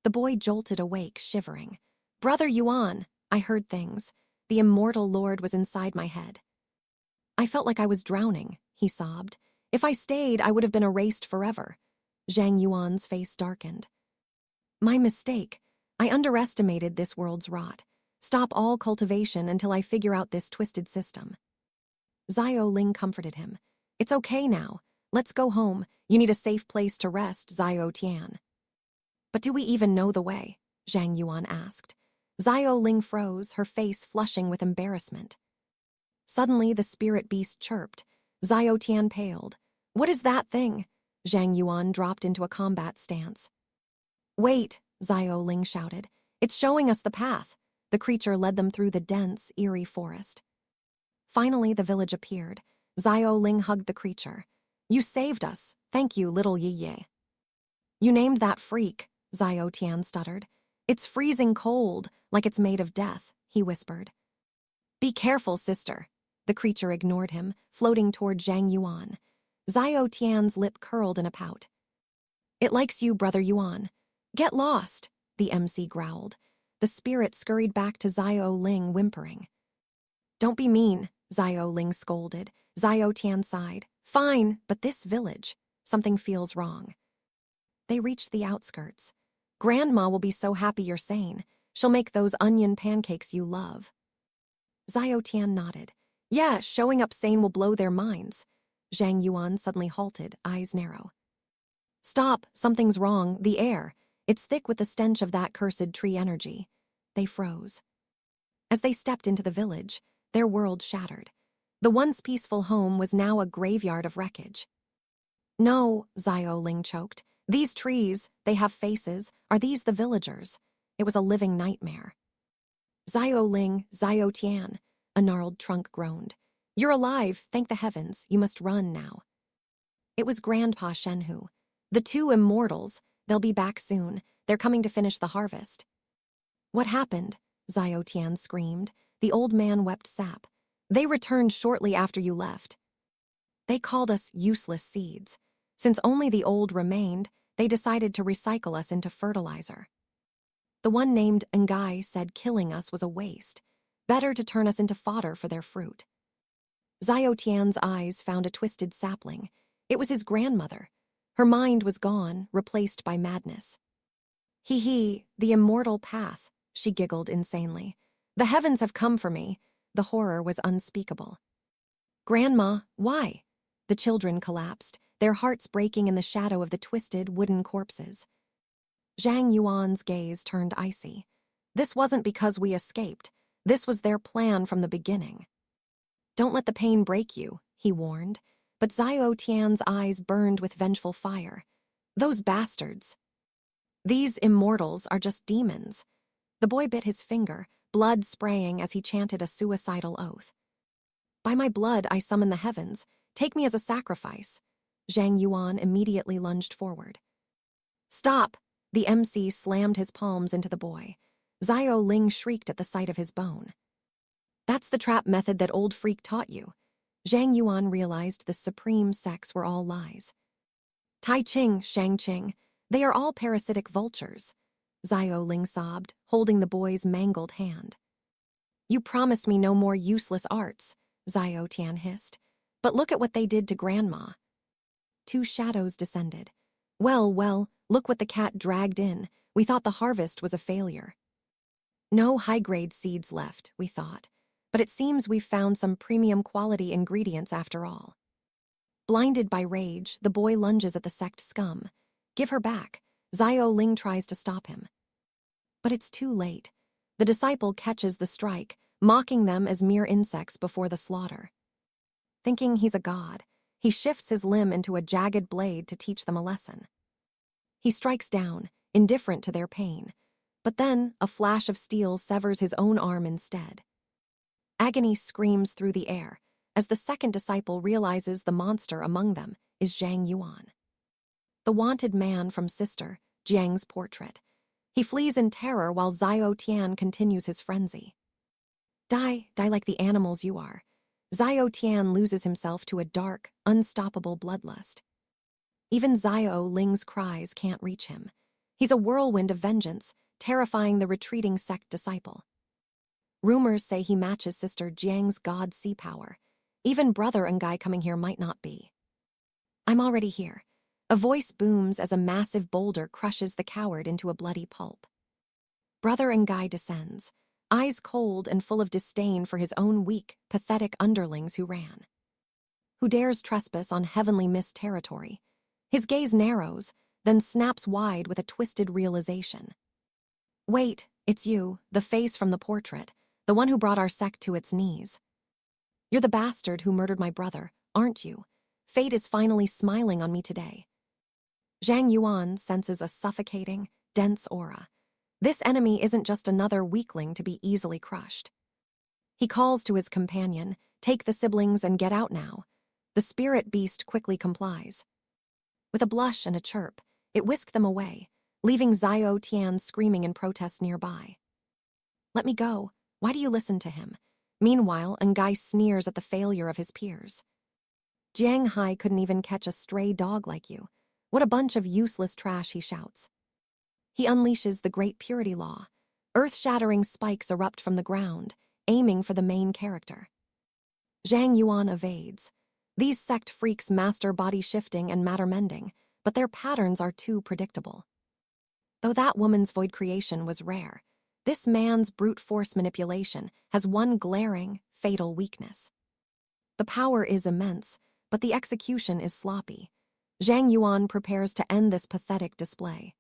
The boy jolted awake, shivering. Brother Yuan, I heard things. The immortal lord was inside my head. I felt like I was drowning, he sobbed. If I stayed, I would have been erased forever. Zhang Yuan's face darkened. My mistake. I underestimated this world's rot. Stop all cultivation until I figure out this twisted system. Xiao Ling comforted him. It's okay now. Let's go home. You need a safe place to rest, Xiao Tian. But do we even know the way? Zhang Yuan asked. Xiao Ling froze, her face flushing with embarrassment. Suddenly, the spirit beast chirped. Xiao Tian paled. What is that thing? Zhang Yuan dropped into a combat stance. Wait, Xiao Ling shouted. It's showing us the path. The creature led them through the dense, eerie forest. Finally, the village appeared. Xiao Ling hugged the creature. You saved us. Thank you, little Yi. You named that freak, Xiao Tian stuttered. It's freezing cold, like it's made of death, he whispered. Be careful, sister. The creature ignored him, floating toward Zhang Yuan. Xiao Tian's lip curled in a pout. It likes you, brother Yuan. Get lost, the MC growled. The spirit scurried back to Xiao Ling, whimpering. Don't be mean, Xiao Ling scolded. Xiao Tian sighed. Fine, but this village, something feels wrong. They reached the outskirts. Grandma will be so happy you're sane. She'll make those onion pancakes you love. Xiao Tian nodded. Yeah, showing up sane will blow their minds. Zhang Yuan suddenly halted, eyes narrow. Stop, something's wrong, the air. It's thick with the stench of that cursed tree energy. They froze. As they stepped into the village, their world shattered. The once peaceful home was now a graveyard of wreckage. No, Xiao Ling choked. These trees, they have faces. Are these the villagers? It was a living nightmare. Xiao Ling, Xiao Tian, a gnarled trunk groaned. You're alive, thank the heavens, you must run now. It was Grandpa Shenhu. The two immortals, they'll be back soon. They're coming to finish the harvest. What happened? Xiao Tian screamed. The old man wept sap. They returned shortly after you left. They called us useless seeds. Since only the old remained, they decided to recycle us into fertilizer. The one named Ngai said killing us was a waste. Better to turn us into fodder for their fruit. Xiao Tian's eyes found a twisted sapling. It was his grandmother. Her mind was gone, replaced by madness. Hee, the immortal path, she giggled insanely. The heavens have come for me. The horror was unspeakable. Grandma, why? The children collapsed, their hearts breaking in the shadow of the twisted wooden corpses. Zhang Yuan's gaze turned icy. This wasn't because we escaped. This was their plan from the beginning. Don't let the pain break you, he warned, but Xiao Tian's eyes burned with vengeful fire. Those bastards. These immortals are just demons. The boy bit his finger, blood spraying as he chanted a suicidal oath. By my blood I summon the heavens. Take me as a sacrifice. Zhang Yuan immediately lunged forward. Stop! The MC slammed his palms into the boy. Xiao Ling shrieked at the sight of his bone. That's the trap method that old freak taught you. Zhang Yuan realized the supreme sex were all lies. Tai Ching, Shang Qing, they are all parasitic vultures. Xiao Ling sobbed, holding the boy's mangled hand. You promised me no more useless arts, Xiao Tian hissed. But look at what they did to Grandma. Two shadows descended. Well, look what the cat dragged in. We thought the harvest was a failure. No high-grade seeds left, we thought. But it seems we've found some premium quality ingredients after all. Blinded by rage, the boy lunges at the sect scum. Give her back. Xiao Ling tries to stop him. But it's too late. The disciple catches the strike, mocking them as mere insects before the slaughter. Thinking he's a god, He shifts his limb into a jagged blade to teach them a lesson. He strikes down, indifferent to their pain, but then a flash of steel severs his own arm instead. Agony screams through the air as the second disciple realizes the monster among them is Zhang Yuan, the wanted man from Sister Jiang's portrait. He flees in terror while Xiao Tian continues his frenzy. Die like the animals you are. Xiao Tian loses himself to a dark, unstoppable bloodlust. Even Xiao Ling's cries can't reach him. He's a whirlwind of vengeance, terrifying the retreating sect disciple. Rumors say he matches Sister Jiang's god sea power. Even Brother Ngai coming here might not be. I'm already here. A voice booms as a massive boulder crushes the coward into a bloody pulp. Brother Ngai descends, eyes cold and full of disdain for his own weak, pathetic underlings who ran. Who dares trespass on heavenly mist territory? His gaze narrows, then snaps wide with a twisted realization. Wait, it's you, the face from the portrait, the one who brought our sect to its knees. You're the bastard who murdered my brother, aren't you? Fate is finally smiling on me today. Zhang Yuan senses a suffocating, dense aura. This enemy isn't just another weakling to be easily crushed. He calls to his companion, take the siblings and get out now. The spirit beast quickly complies. With a blush and a chirp, it whisked them away, leaving Xiao Tian screaming in protest nearby. Let me go. Why do you listen to him? Meanwhile, Ngai sneers at the failure of his peers. Jiang Hai couldn't even catch a stray dog like you. What a bunch of useless trash, he shouts. He unleashes the great purity law. Earth-shattering spikes erupt from the ground, aiming for the main character. Zhang Yuan evades. These sect freaks master body shifting and matter mending, but their patterns are too predictable. Though that woman's void creation was rare, this man's brute force manipulation has one glaring, fatal weakness. The power is immense, but the execution is sloppy. Zhang Yuan prepares to end this pathetic display.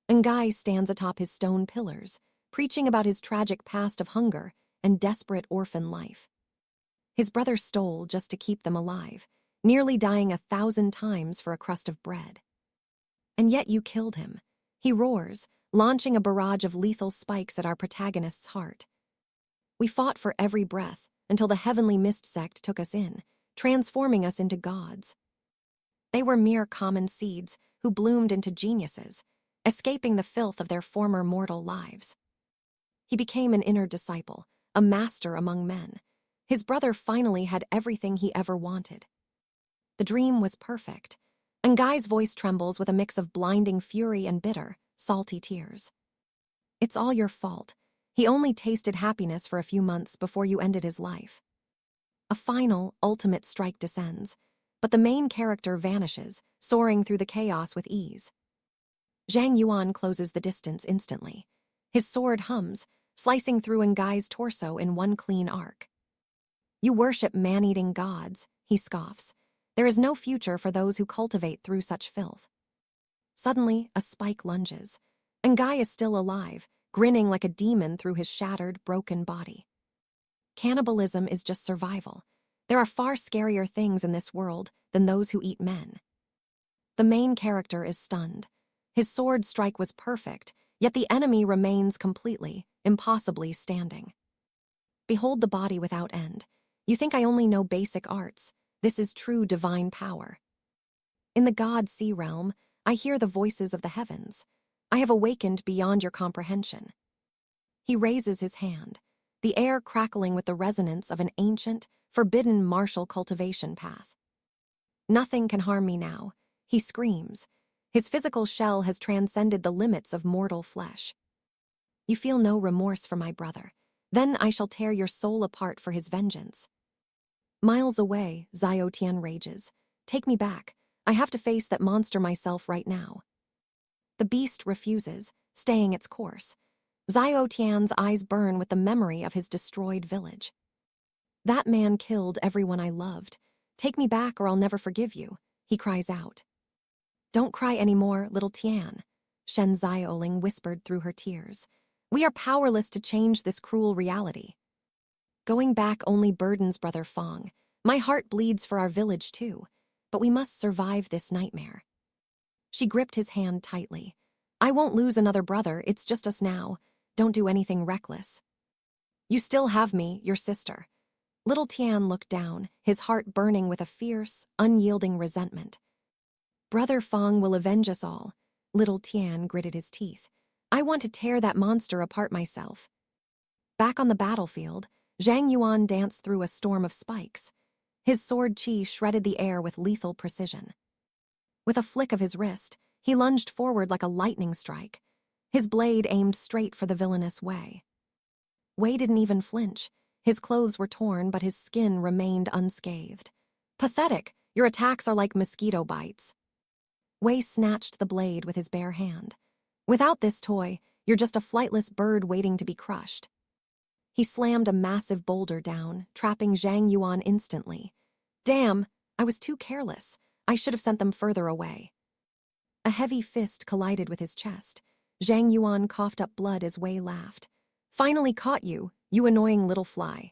Ngai stands atop his stone pillars, preaching about his tragic past of hunger and desperate orphan life. His brother stole just to keep them alive, nearly dying 1,000 times for a crust of bread. And yet you killed him, he roars, launching a barrage of lethal spikes at our protagonist's heart. We fought for every breath until the heavenly mist sect took us in, transforming us into gods. They were mere common seeds who bloomed into geniuses, escaping the filth of their former mortal lives. He became an inner disciple, a master among men. His brother finally had everything he ever wanted. The dream was perfect. Ngai's voice trembles with a mix of blinding fury and bitter, salty tears. It's all your fault. He only tasted happiness for a few months before you ended his life. A final, ultimate strike descends, but the main character vanishes, soaring through the chaos with ease. Zhang Yuan closes the distance instantly. His sword hums, slicing through Ngai's torso in one clean arc. You worship man-eating gods, he scoffs. There is no future for those who cultivate through such filth. Suddenly, a spike lunges. Ngai is still alive, grinning like a demon through his shattered, broken body. Cannibalism is just survival. There are far scarier things in this world than those who eat men. The main character is stunned. His sword strike was perfect, yet the enemy remains completely, impossibly standing. Behold the body without end. You think I only know basic arts. This is true divine power. In the God Sea realm, I hear the voices of the heavens. I have awakened beyond your comprehension. He raises his hand, the air crackling with the resonance of an ancient, forbidden martial cultivation path. Nothing can harm me now, he screams. His physical shell has transcended the limits of mortal flesh. You feel no remorse for my brother. Then I shall tear your soul apart for his vengeance. Miles away, Xiao Tian rages. Take me back. I have to face that monster myself right now. The beast refuses, staying its course. Xiao Tian's eyes burn with the memory of his destroyed village. That man killed everyone I loved. Take me back or I'll never forgive you, he cries out. Don't cry anymore, little Tian, Shen Xiaoling whispered through her tears. We are powerless to change this cruel reality. Going back only burdens Brother Fong. My heart bleeds for our village too, but we must survive this nightmare. She gripped his hand tightly. I won't lose another brother, it's just us now. Don't do anything reckless. You still have me, your sister. Little Tian looked down, his heart burning with a fierce, unyielding resentment. Brother Fong will avenge us all. Little Tian gritted his teeth. I want to tear that monster apart myself. Back on the battlefield, Zhang Yuan danced through a storm of spikes. His sword chi shredded the air with lethal precision. With a flick of his wrist, he lunged forward like a lightning strike. His blade aimed straight for the villainous Wei. Wei didn't even flinch. His clothes were torn, but his skin remained unscathed. Pathetic! Your attacks are like mosquito bites. Wei snatched the blade with his bare hand. Without this toy, you're just a flightless bird waiting to be crushed. He slammed a massive boulder down, trapping Zhang Yuan instantly. Damn, I was too careless. I should have sent them further away. A heavy fist collided with his chest. Zhang Yuan coughed up blood as Wei laughed. Finally caught you, you annoying little fly.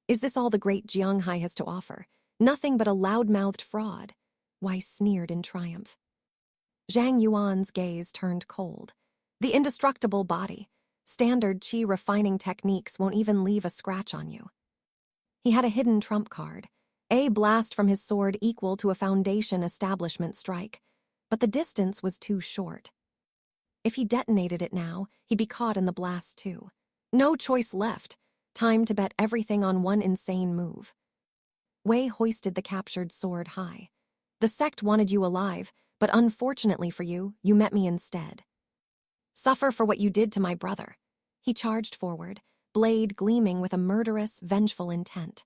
Is this all the great Jianghai has to offer? Nothing but a loud-mouthed fraud. Wei sneered in triumph. Zhang Yuan's gaze turned cold. The indestructible body. Standard qi refining techniques won't even leave a scratch on you. He had a hidden trump card. A blast from his sword equal to a foundation establishment strike. But the distance was too short. If he detonated it now, he'd be caught in the blast too. No choice left. Time to bet everything on one insane move. Wei hoisted the captured sword high. The sect wanted you alive, but unfortunately for you, you met me instead. Suffer for what you did to my brother. He charged forward, blade gleaming with a murderous, vengeful intent.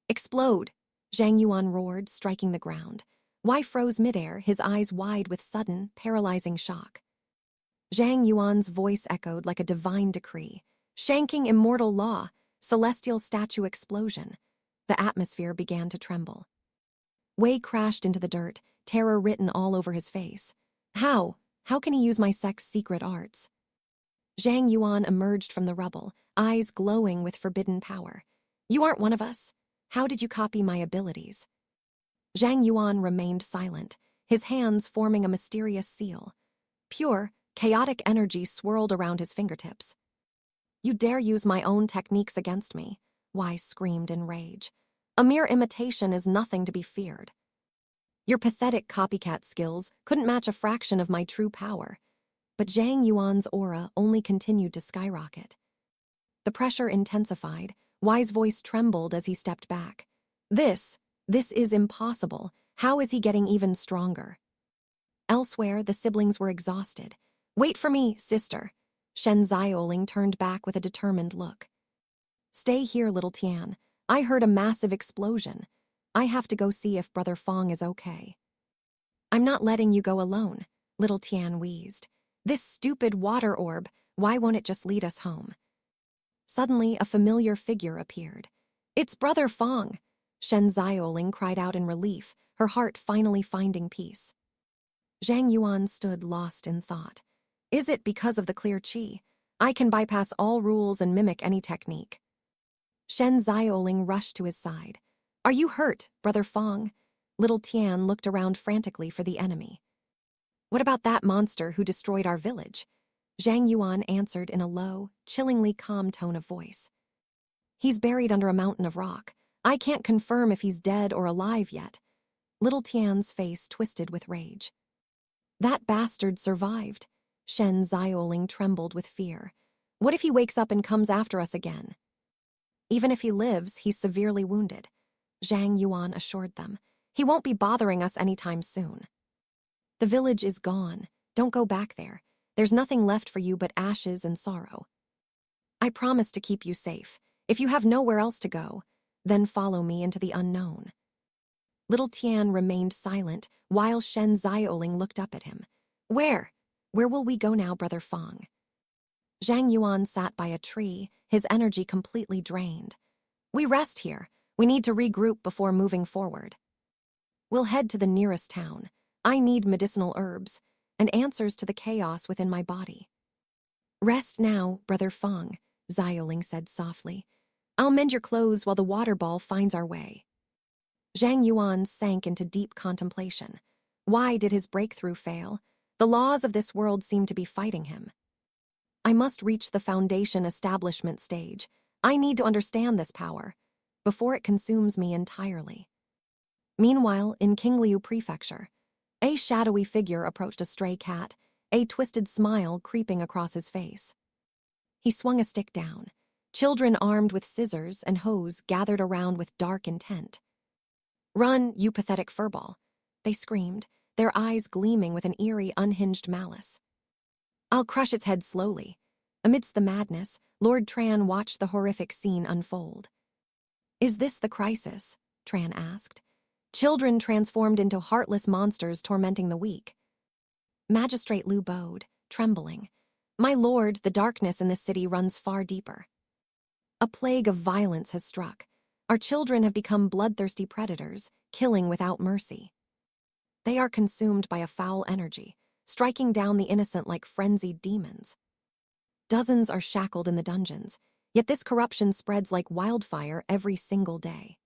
Explode! Zhang Yuan roared, striking the ground. Wei froze midair, his eyes wide with sudden, paralyzing shock. Zhang Yuan's voice echoed like a divine decree. Shanking immortal law, celestial statue explosion. The atmosphere began to tremble. Wei crashed into the dirt, terror written all over his face. How? How can he use my sect's secret arts? Zhang Yuan emerged from the rubble, eyes glowing with forbidden power. You aren't one of us. How did you copy my abilities? Zhang Yuan remained silent, his hands forming a mysterious seal. Pure, chaotic energy swirled around his fingertips. You dare use my own techniques against me, Wei screamed in rage. A mere imitation is nothing to be feared. Your pathetic copycat skills couldn't match a fraction of my true power. But Zhang Yuan's aura only continued to skyrocket. The pressure intensified. Wei's voice trembled as he stepped back. This is impossible. How is he getting even stronger? Elsewhere, the siblings were exhausted. Wait for me, sister. Shen Zioling turned back with a determined look. Stay here, little Tian. I heard a massive explosion. I have to go see if Brother Fong is okay. I'm not letting you go alone, little Tian wheezed. This stupid water orb, why won't it just lead us home? Suddenly, a familiar figure appeared. It's Brother Fong, Shen Zioling cried out in relief, her heart finally finding peace. Zhang Yuan stood lost in thought. Is it because of the clear qi? I can bypass all rules and mimic any technique. Shen Zioling rushed to his side. Are you hurt, Brother Fong? Little Tian looked around frantically for the enemy. What about that monster who destroyed our village? Zhang Yuan answered in a low, chillingly calm tone of voice. He's buried under a mountain of rock. I can't confirm if he's dead or alive yet. Little Tian's face twisted with rage. That bastard survived. Shen Zioling trembled with fear. What if he wakes up and comes after us again? Even if he lives, he's severely wounded. Zhang Yuan assured them. He won't be bothering us anytime soon. The village is gone. Don't go back there. There's nothing left for you but ashes and sorrow. I promise to keep you safe. If you have nowhere else to go, then follow me into the unknown. Little Tian remained silent while Shen Zioling looked up at him. Where? Where will we go now, Brother Fong? Zhang Yuan sat by a tree, his energy completely drained. We rest here. We need to regroup before moving forward. We'll head to the nearest town. I need medicinal herbs and answers to the chaos within my body. Rest now, Brother Fong, Zioling said softly. I'll mend your clothes while the water ball finds our way. Zhang Yuan sank into deep contemplation. Why did his breakthrough fail? The laws of this world seemed to be fighting him. I must reach the foundation establishment stage. I need to understand this power before it consumes me entirely. Meanwhile, in Qingliu Prefecture, a shadowy figure approached a stray cat, a twisted smile creeping across his face. He swung a stick down. Children armed with scissors and hose gathered around with dark intent. "Run, you pathetic furball," they screamed, their eyes gleaming with an eerie, unhinged malice. "I'll crush its head slowly." Amidst the madness, Lord Tran watched the horrific scene unfold. "Is this the crisis?" Tran asked. "Children transformed into heartless monsters tormenting the weak." Magistrate Lu bowed, trembling. "My lord, the darkness in this city runs far deeper. A plague of violence has struck. Our children have become bloodthirsty predators, killing without mercy. They are consumed by a foul energy, striking down the innocent like frenzied demons. Dozens are shackled in the dungeons, yet this corruption spreads like wildfire every single day.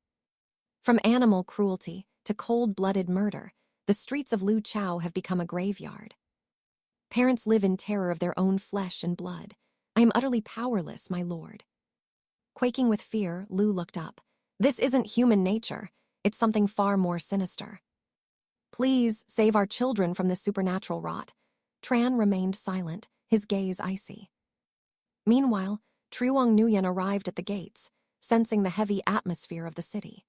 From animal cruelty to cold-blooded murder, the streets of Lu Chao have become a graveyard. Parents live in terror of their own flesh and blood. I am utterly powerless, my lord." Quaking with fear, Lu looked up. "This isn't human nature. It's something far more sinister. Please save our children from this supernatural rot." Tran remained silent, his gaze icy. Meanwhile, Truong Nguyen arrived at the gates, sensing the heavy atmosphere of the city.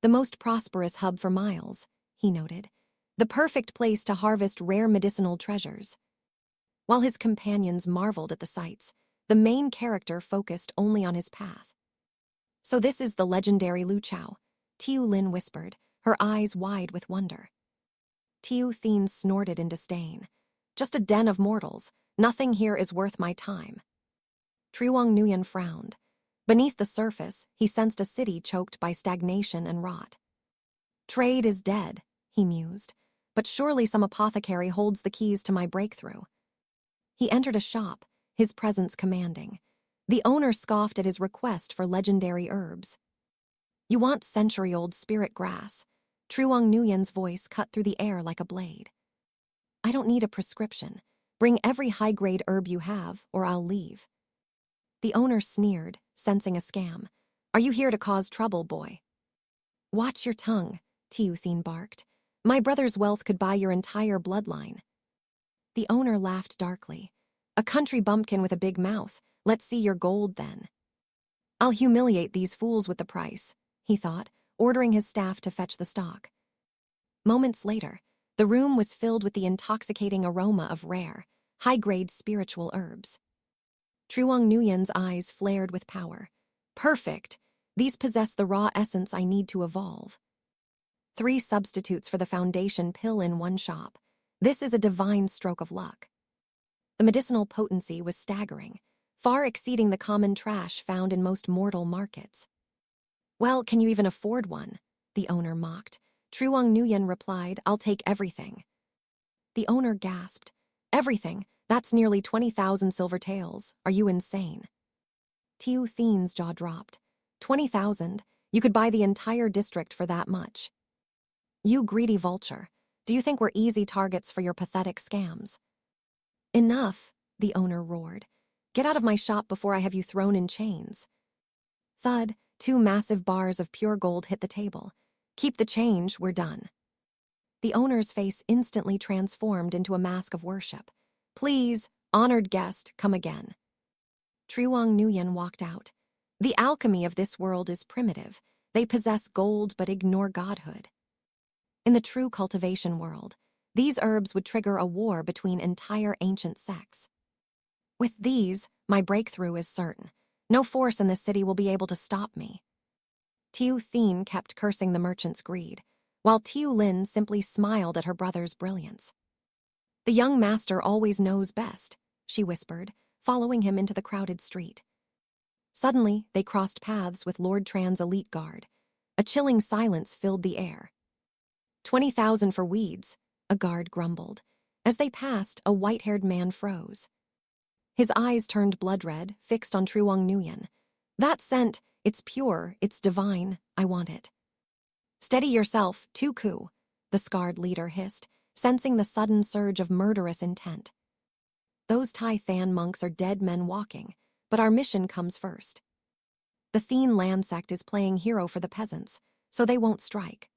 "The most prosperous hub for miles," he noted. "The perfect place to harvest rare medicinal treasures." While his companions marveled at the sights, the main character focused only on his path. "So this is the legendary Lu Chao," Tiu Lin whispered, her eyes wide with wonder. Tiu Thien snorted in disdain. "Just a den of mortals. Nothing here is worth my time." Truong Nguyen frowned. Beneath the surface, he sensed a city choked by stagnation and rot. "Trade is dead," he mused, "but surely some apothecary holds the keys to my breakthrough." He entered a shop, his presence commanding. The owner scoffed at his request for legendary herbs. "You want century-old spirit grass." Truong Nguyen's voice cut through the air like a blade. "I don't need a prescription. Bring every high-grade herb you have, or I'll leave." The owner sneered, sensing a scam. "Are you here to cause trouble, boy?" "Watch your tongue," Tiu Thien barked. "My brother's wealth could buy your entire bloodline." The owner laughed darkly. "A country bumpkin with a big mouth. Let's see your gold, then." "I'll humiliate these fools with the price," he thought, ordering his staff to fetch the stock. Moments later, the room was filled with the intoxicating aroma of rare, high-grade spiritual herbs. Truong Nguyen's eyes flared with power. "Perfect! These possess the raw essence I need to evolve. 3 substitutes for the foundation pill in one shop. This is a divine stroke of luck." The medicinal potency was staggering, far exceeding the common trash found in most mortal markets. "Well, can you even afford one?" the owner mocked. Truong Nguyen replied, "I'll take everything." The owner gasped. "Everything? That's nearly 20,000 silver taels. Are you insane?" Tiu Thien's jaw dropped. 20,000? You could buy the entire district for that much. "You greedy vulture. Do you think we're easy targets for your pathetic scams?" "Enough," the owner roared. "Get out of my shop before I have you thrown in chains." Thud, 2 massive bars of pure gold hit the table. "Keep the change, we're done." The owner's face instantly transformed into a mask of worship. "Please, honored guest, come again." Truong Nguyen walked out. "The alchemy of this world is primitive. They possess gold but ignore godhood. In the true cultivation world, these herbs would trigger a war between entire ancient sects. With these, my breakthrough is certain. No force in this city will be able to stop me." Tiu Thien kept cursing the merchant's greed, while Tiu Lin simply smiled at her brother's brilliance. "The young master always knows best," she whispered, following him into the crowded street. Suddenly, they crossed paths with Lord Tran's elite guard. A chilling silence filled the air. 20,000 for weeds," a guard grumbled. As they passed, a white-haired man froze. His eyes turned blood-red, fixed on Truong Nguyen. "That scent, it's pure, it's divine, I want it." Steady yourself, 𝒂𝒂𝒏, the scarred leader hissed, sensing the sudden surge of murderous intent. Those Thai Than monks are dead men walking, but our mission comes first. The Thien land sect is playing hero for the peasants, so they won't strike.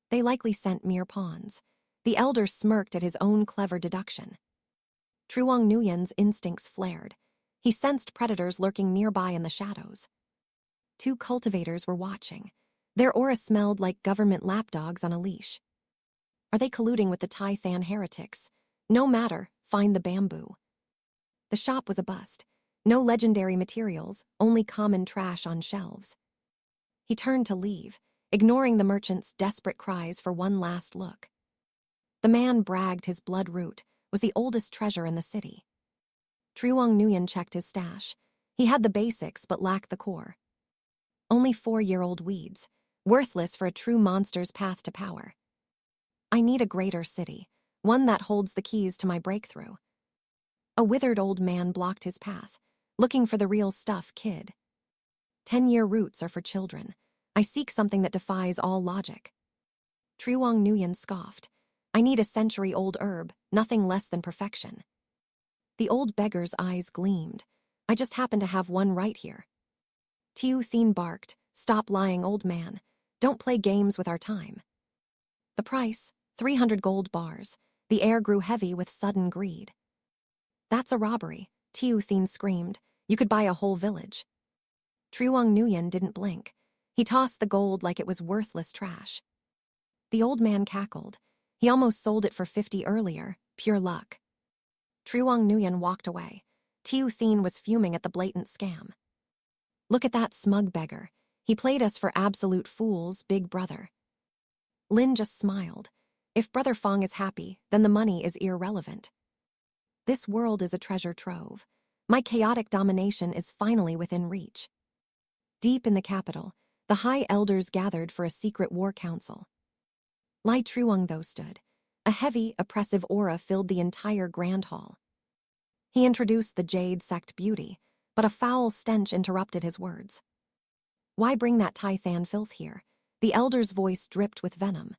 They likely sent mere pawns. The elder smirked at his own clever deduction. Truong Nguyen's instincts flared. He sensed predators lurking nearby in the shadows. 2 cultivators were watching. Their aura smelled like government lapdogs on a leash. Are they colluding with the Thai Than heretics? No matter, find the bamboo. The shop was a bust. No legendary materials, only common trash on shelves. He turned to leave, ignoring the merchant's desperate cries for one last look. The man bragged his blood root was the oldest treasure in the city. Truong Nguyen checked his stash. He had the basics but lacked the core. Only 4-year-old weeds, worthless for a true monster's path to power. I need a greater city, one that holds the keys to my breakthrough. A withered old man blocked his path, looking for the real stuff, kid. 10-year roots are for children. I seek something that defies all logic. Truong Nguyen scoffed. I need a century-old herb, nothing less than perfection. The old beggar's eyes gleamed. I just happen to have one right here. Tiu Thien barked, stop lying, old man. Don't play games with our time. The price, 300 gold bars. The air grew heavy with sudden greed. That's a robbery, Tiu Thien screamed. You could buy a whole village. Truong Nguyen didn't blink. He tossed the gold like it was worthless trash. The old man cackled. He almost sold it for 50 earlier, pure luck. Truong Nguyen walked away. Tiu Thien was fuming at the blatant scam. Look at that smug beggar. He played us for absolute fools, big brother. Lin just smiled. If Brother Fong is happy, then the money is irrelevant. This world is a treasure trove. My chaotic domination is finally within reach. Deep in the capital, the high elders gathered for a secret war council. Lai Truong, though, stood. A heavy, oppressive aura filled the entire grand hall. He introduced the Jade sect beauty, but a foul stench interrupted his words. Why bring that Thai Than filth here? The elder's voice dripped with venom.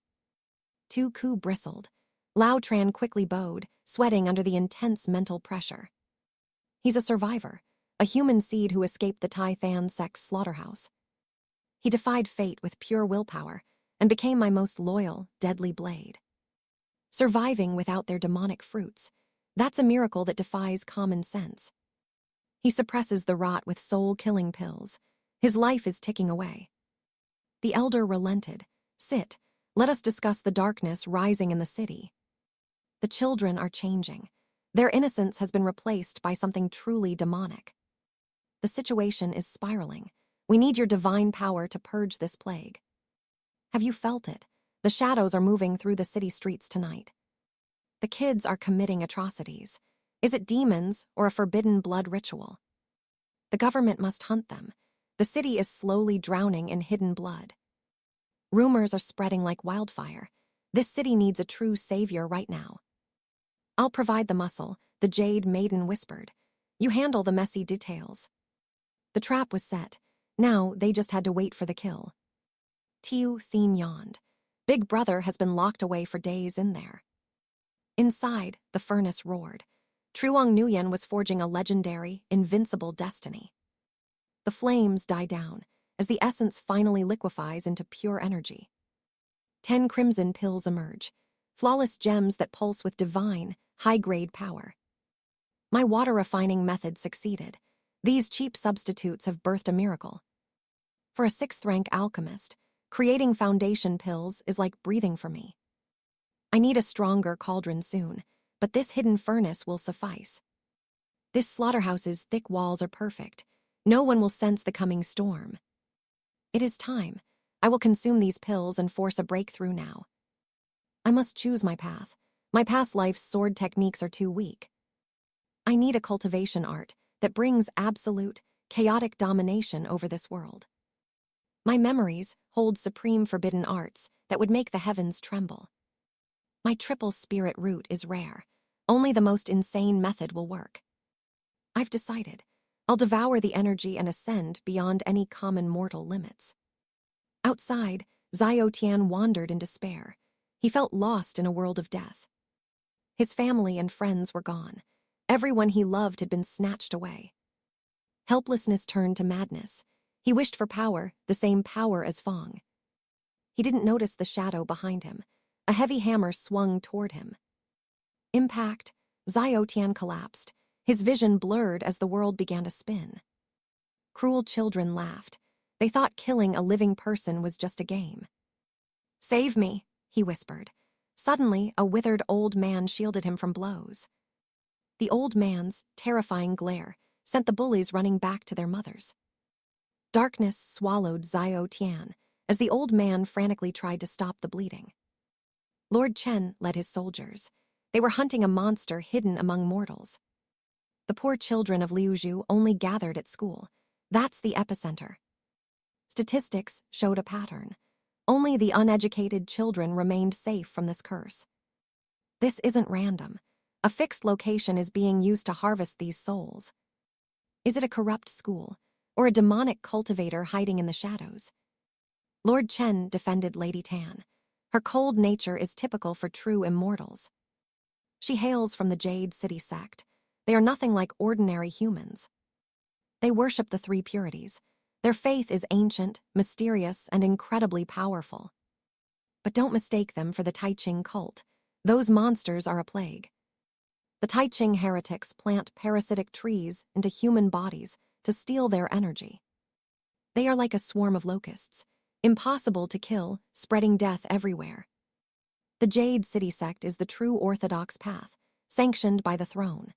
𝒂𝒂𝒏 bristled. Lao Tran quickly bowed, sweating under the intense mental pressure. He's a survivor, a human seed who escaped the Thai Than sect's slaughterhouse. He defied fate with pure willpower and became my most loyal, deadly blade. Surviving without their demonic fruits, that's a miracle that defies common sense. He suppresses the rot with soul-killing pills. His life is ticking away. The elder relented. Sit, let us discuss the darkness rising in the city. The children are changing. Their innocence has been replaced by something truly demonic. The situation is spiraling. We need your divine power to purge this plague. Have you felt it? The shadows are moving through the city streets tonight. The kids are committing atrocities. Is it demons or a forbidden blood ritual? The government must hunt them. The city is slowly drowning in hidden blood. Rumors are spreading like wildfire. This city needs a true savior right now. I'll provide the muscle, the Jade Maiden whispered. You handle the messy details. The trap was set. Now they just had to wait for the kill. Tiu Thien yawned. Big Brother has been locked away for days in there. Inside, the furnace roared. Truong Nguyen was forging a legendary, invincible destiny. The flames die down as the essence finally liquefies into pure energy. 10 crimson pills emerge, flawless gems that pulse with divine, high-grade power. My water refining method succeeded. These cheap substitutes have birthed a miracle. For a 6th-rank alchemist, creating foundation pills is like breathing for me. I need a stronger cauldron soon, but this hidden furnace will suffice. This slaughterhouse's thick walls are perfect. No one will sense the coming storm. It is time. I will consume these pills and force a breakthrough now. I must choose my path. My past life's sword techniques are too weak. I need a cultivation art that brings absolute, chaotic domination over this world. My memories hold supreme forbidden arts that would make the heavens tremble. My triple spirit root is rare. Only the most insane method will work. I've decided. I'll devour the energy and ascend beyond any common mortal limits. Outside, Xiao Tian wandered in despair. He felt lost in a world of death. His family and friends were gone. Everyone he loved had been snatched away. Helplessness turned to madness. He wished for power, the same power as Fong. He didn't notice the shadow behind him. A heavy hammer swung toward him. Impact, Xiao Tian collapsed, his vision blurred as the world began to spin. Cruel children laughed. They thought killing a living person was just a game. "Save me," he whispered. Suddenly, a withered old man shielded him from blows. The old man's terrifying glare sent the bullies running back to their mothers. Darkness swallowed Xiao Tian as the old man frantically tried to stop the bleeding. Lord Chen led his soldiers. They were hunting a monster hidden among mortals. The poor children of Liuzhu only gathered at school. That's the epicenter. Statistics showed a pattern. Only the uneducated children remained safe from this curse. This isn't random. A fixed location is being used to harvest these souls. Is it a corrupt school, or a demonic cultivator hiding in the shadows? Lord Chen defended Lady Tan. Her cold nature is typical for true immortals. She hails from the Jade City sect. They are nothing like ordinary humans. They worship the three purities. Their faith is ancient, mysterious, and incredibly powerful. But don't mistake them for the Tai Ching cult. Those monsters are a plague. The Tai Ching heretics plant parasitic trees into human bodies to steal their energy. They are like a swarm of locusts, impossible to kill, spreading death everywhere. The Jade City sect is the true orthodox path, sanctioned by the throne.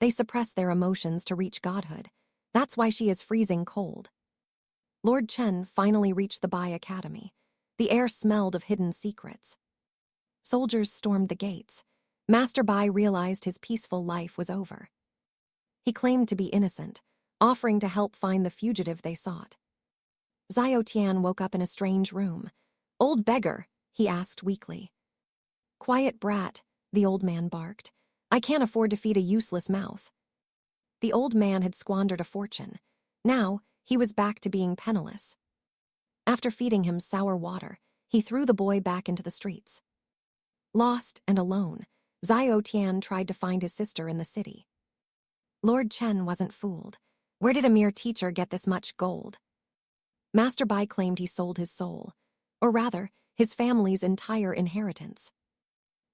They suppress their emotions to reach godhood. That's why she is freezing cold. Lord Chen finally reached the Bai Academy. The air smelled of hidden secrets. Soldiers stormed the gates. Master Bai realized his peaceful life was over. He claimed to be innocent, offering to help find the fugitive they sought. Xiao Tian woke up in a strange room. "Old beggar," he asked weakly. "Quiet brat," the old man barked. "I can't afford to feed a useless mouth." The old man had squandered a fortune. Now, he was back to being penniless. After feeding him sour water, he threw the boy back into the streets. Lost and alone, Xiao Tian tried to find his sister in the city. Lord Chen wasn't fooled. Where did a mere teacher get this much gold? Master Bai claimed he sold his soul, or rather, his family's entire inheritance.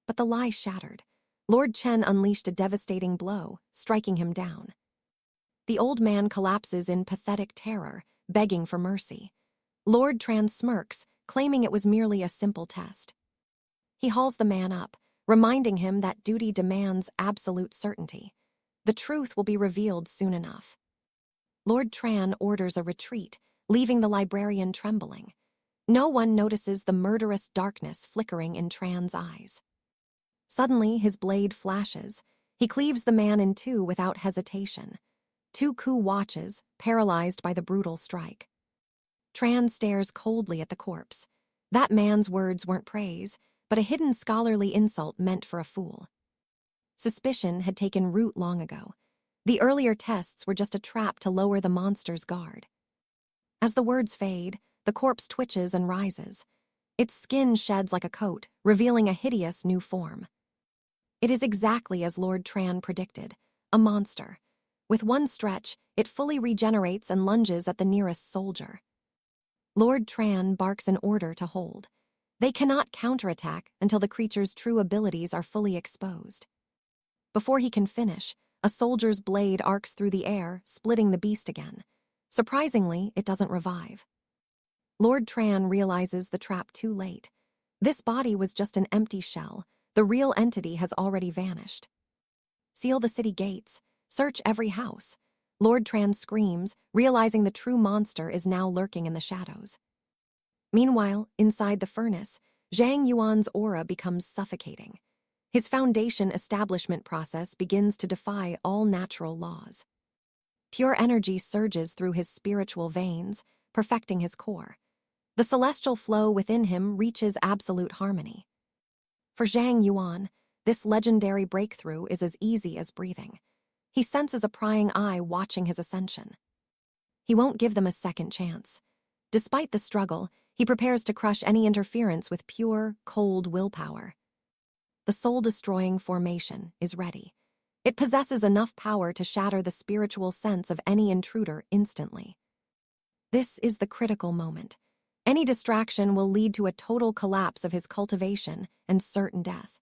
But the lie shattered. Lord Chen unleashed a devastating blow, striking him down. The old man collapses in pathetic terror, begging for mercy. Lord Tran smirks, claiming it was merely a simple test. He hauls the man up, reminding him that duty demands absolute certainty. The truth will be revealed soon enough. Lord Tran orders a retreat, leaving the librarian trembling. No one notices the murderous darkness flickering in Tran's eyes. Suddenly, his blade flashes. He cleaves the man in two without hesitation. Tu Ku watches, paralyzed by the brutal strike. Tran stares coldly at the corpse. That man's words weren't praise, but a hidden scholarly insult meant for a fool. Suspicion had taken root long ago. The earlier tests were just a trap to lower the monster's guard. As the words fade, the corpse twitches and rises. Its skin sheds like a coat, revealing a hideous new form. It is exactly as Lord Tran predicted, a monster. With one stretch, it fully regenerates and lunges at the nearest soldier. Lord Tran barks an order to hold. They cannot counterattack until the creature's true abilities are fully exposed. Before he can finish, a soldier's blade arcs through the air, splitting the beast again. Surprisingly, it doesn't revive. Lord Tran realizes the trap too late. This body was just an empty shell. The real entity has already vanished. Seal the city gates. Search every house. Lord Tran screams, realizing the true monster is now lurking in the shadows. Meanwhile, inside the furnace, Zhang Yuan's aura becomes suffocating. His foundation establishment process begins to defy all natural laws. Pure energy surges through his spiritual veins, perfecting his core. The celestial flow within him reaches absolute harmony. For Zhang Yuan, this legendary breakthrough is as easy as breathing. He senses a prying eye watching his ascension. He won't give them a second chance. Despite the struggle, He prepares to crush any interference with pure, cold willpower. The soul-destroying formation is ready. It possesses enough power to shatter the spiritual sense of any intruder instantly. This is the critical moment. Any distraction will lead to a total collapse of his cultivation and certain death.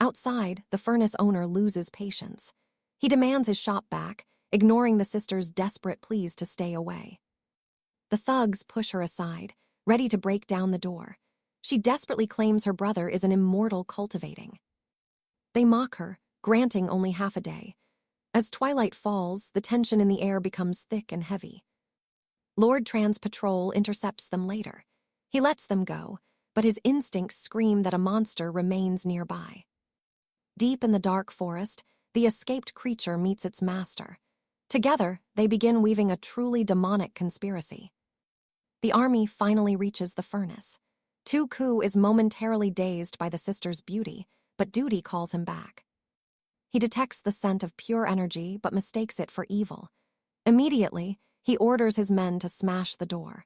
Outside, the furnace owner loses patience. He demands his shop back, ignoring the sister's desperate pleas to stay away. The thugs push her aside, ready to break down the door. She desperately claims her brother is an immortal cultivating. They mock her, granting only half a day. As twilight falls, the tension in the air becomes thick and heavy. Lord Tran's patrol intercepts them later. He lets them go, but his instincts scream that a monster remains nearby. Deep in the dark forest, the escaped creature meets its master. Together, they begin weaving a truly demonic conspiracy. The army finally reaches the furnace. 𝒂𝒂𝒏 is momentarily dazed by the sister's beauty, but duty calls him back. He detects the scent of pure energy but mistakes it for evil. Immediately, he orders his men to smash the door.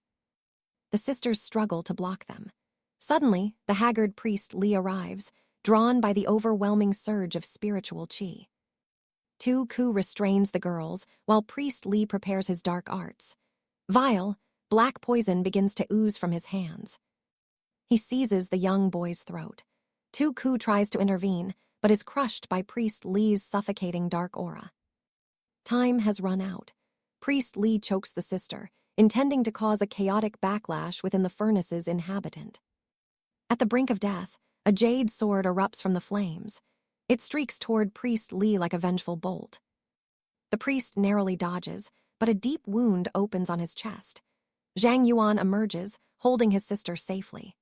The sisters struggle to block them. Suddenly, the haggard priest Lee arrives, drawn by the overwhelming surge of spiritual qi. 𝒂𝒂𝒏 restrains the girls while priest Lee prepares his dark arts. Vile, black poison begins to ooze from his hands. He seizes the young boy's throat. 𝒂𝒂𝒏 tries to intervene, but is crushed by priest Lee's suffocating dark aura. Time has run out. Priest Lee chokes the sister, intending to cause a chaotic backlash within the furnace's inhabitant. At the brink of death, a jade sword erupts from the flames. It streaks toward priest Lee like a vengeful bolt. The priest narrowly dodges, but a deep wound opens on his chest. Zhang Yuan emerges, holding his sister safely.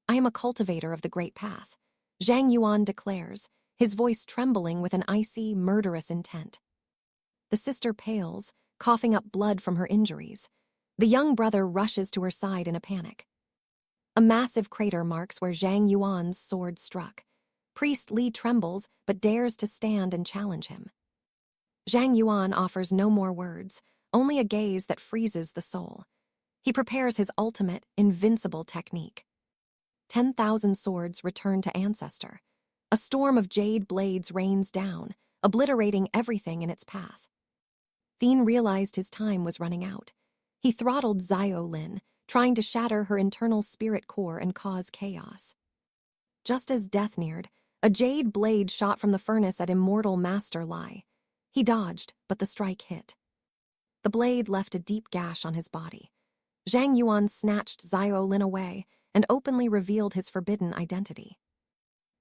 "I am a cultivator of the Great Path," Zhang Yuan declares, his voice trembling with an icy, murderous intent. The sister pales, coughing up blood from her injuries. The young brother rushes to her side in a panic. A massive crater marks where Zhang Yuan's sword struck. Priest Lee trembles, but dares to stand and challenge him. Zhang Yuan offers no more words, only a gaze that freezes the soul. He prepares his ultimate, invincible technique. 10,000 swords return to ancestor. A storm of jade blades rains down, obliterating everything in its path. Thien realized his time was running out. He throttled 𝒁𝒂𝒏, trying to shatter her internal spirit core and cause chaos. Just as death neared, a jade blade shot from the furnace at immortal Master Lai. He dodged, but the strike hit. The blade left a deep gash on his body. Zhang Yuan snatched 𝒁𝒂𝒏 away and openly revealed his forbidden identity.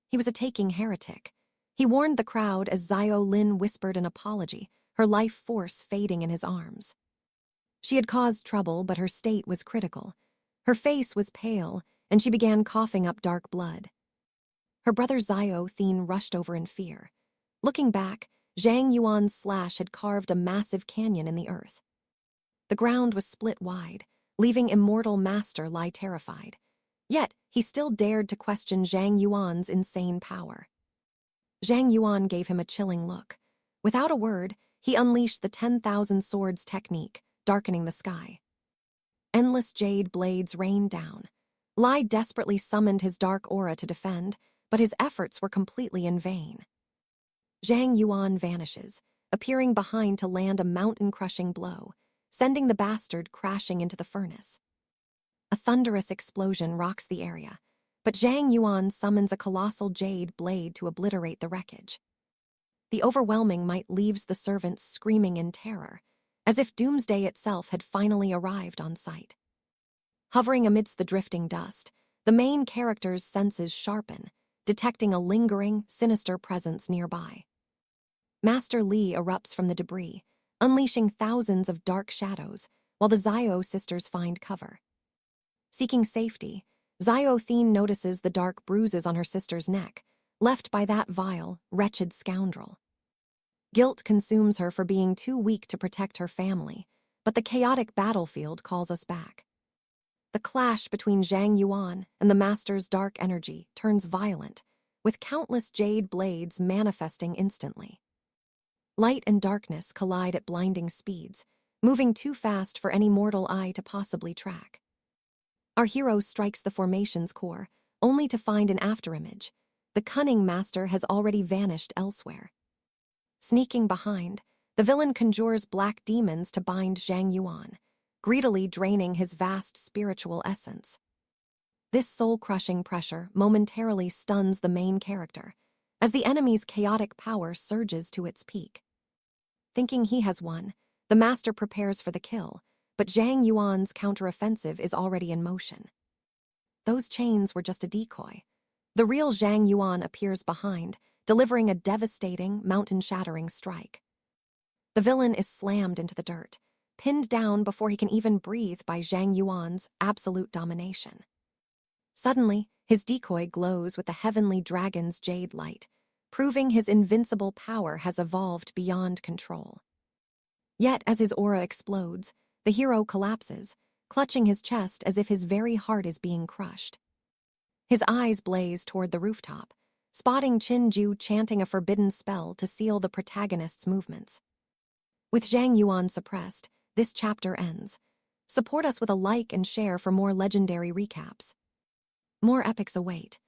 He was a taking heretic. He warned the crowd as 𝒁𝒂𝒏 whispered an apology, her life force fading in his arms. She had caused trouble, but her state was critical. Her face was pale, and she began coughing up dark blood. Her brother 𝒁𝒂𝒏 rushed over in fear. Looking back, Zhang Yuan's slash had carved a massive canyon in the earth. The ground was split wide, leaving immortal Master Lai terrified. Yet, he still dared to question Zhang Yuan's insane power. Zhang Yuan gave him a chilling look. Without a word, he unleashed the 10,000 swords technique, darkening the sky. Endless jade blades rained down. Lai desperately summoned his dark aura to defend, but his efforts were completely in vain. Zhang Yuan vanishes, appearing behind to land a mountain-crushing blow, sending the bastard crashing into the furnace. A thunderous explosion rocks the area, but Zhang Yuan summons a colossal jade blade to obliterate the wreckage. The overwhelming might leaves the servants screaming in terror, as if doomsday itself had finally arrived on site. Hovering amidst the drifting dust, the main character's senses sharpen, detecting a lingering, sinister presence nearby. Master Lee erupts from the debris, unleashing thousands of dark shadows, while the 𝒁𝒂𝒏 sisters find cover. Seeking safety, 𝒁𝒂𝒏 notices the dark bruises on her sister's neck, left by that vile, wretched scoundrel. Guilt consumes her for being too weak to protect her family, but the chaotic battlefield calls us back. The clash between Zhang Yuan and the Master's dark energy turns violent, with countless jade blades manifesting instantly. Light and darkness collide at blinding speeds, moving too fast for any mortal eye to possibly track. Our hero strikes the formation's core, only to find an afterimage. The cunning master has already vanished elsewhere. Sneaking behind, the villain conjures black demons to bind Zhang Yuan, greedily draining his vast spiritual essence. This soul-crushing pressure momentarily stuns the main character, as the enemy's chaotic power surges to its peak. Thinking he has won, the master prepares for the kill, but Zhang Yuan's counteroffensive is already in motion. Those chains were just a decoy. The real Zhang Yuan appears behind, delivering a devastating, mountain-shattering strike. The villain is slammed into the dirt, pinned down before he can even breathe by Zhang Yuan's absolute domination. Suddenly, his decoy glows with the heavenly dragon's jade light, proving his invincible power has evolved beyond control. Yet, as his aura explodes, the hero collapses, clutching his chest as if his very heart is being crushed. His eyes blaze toward the rooftop, spotting Qin-Ju chanting a forbidden spell to seal the protagonist's movements. With Zhang Yuan suppressed, this chapter ends. Support us with a like and share for more legendary recaps. More epics await.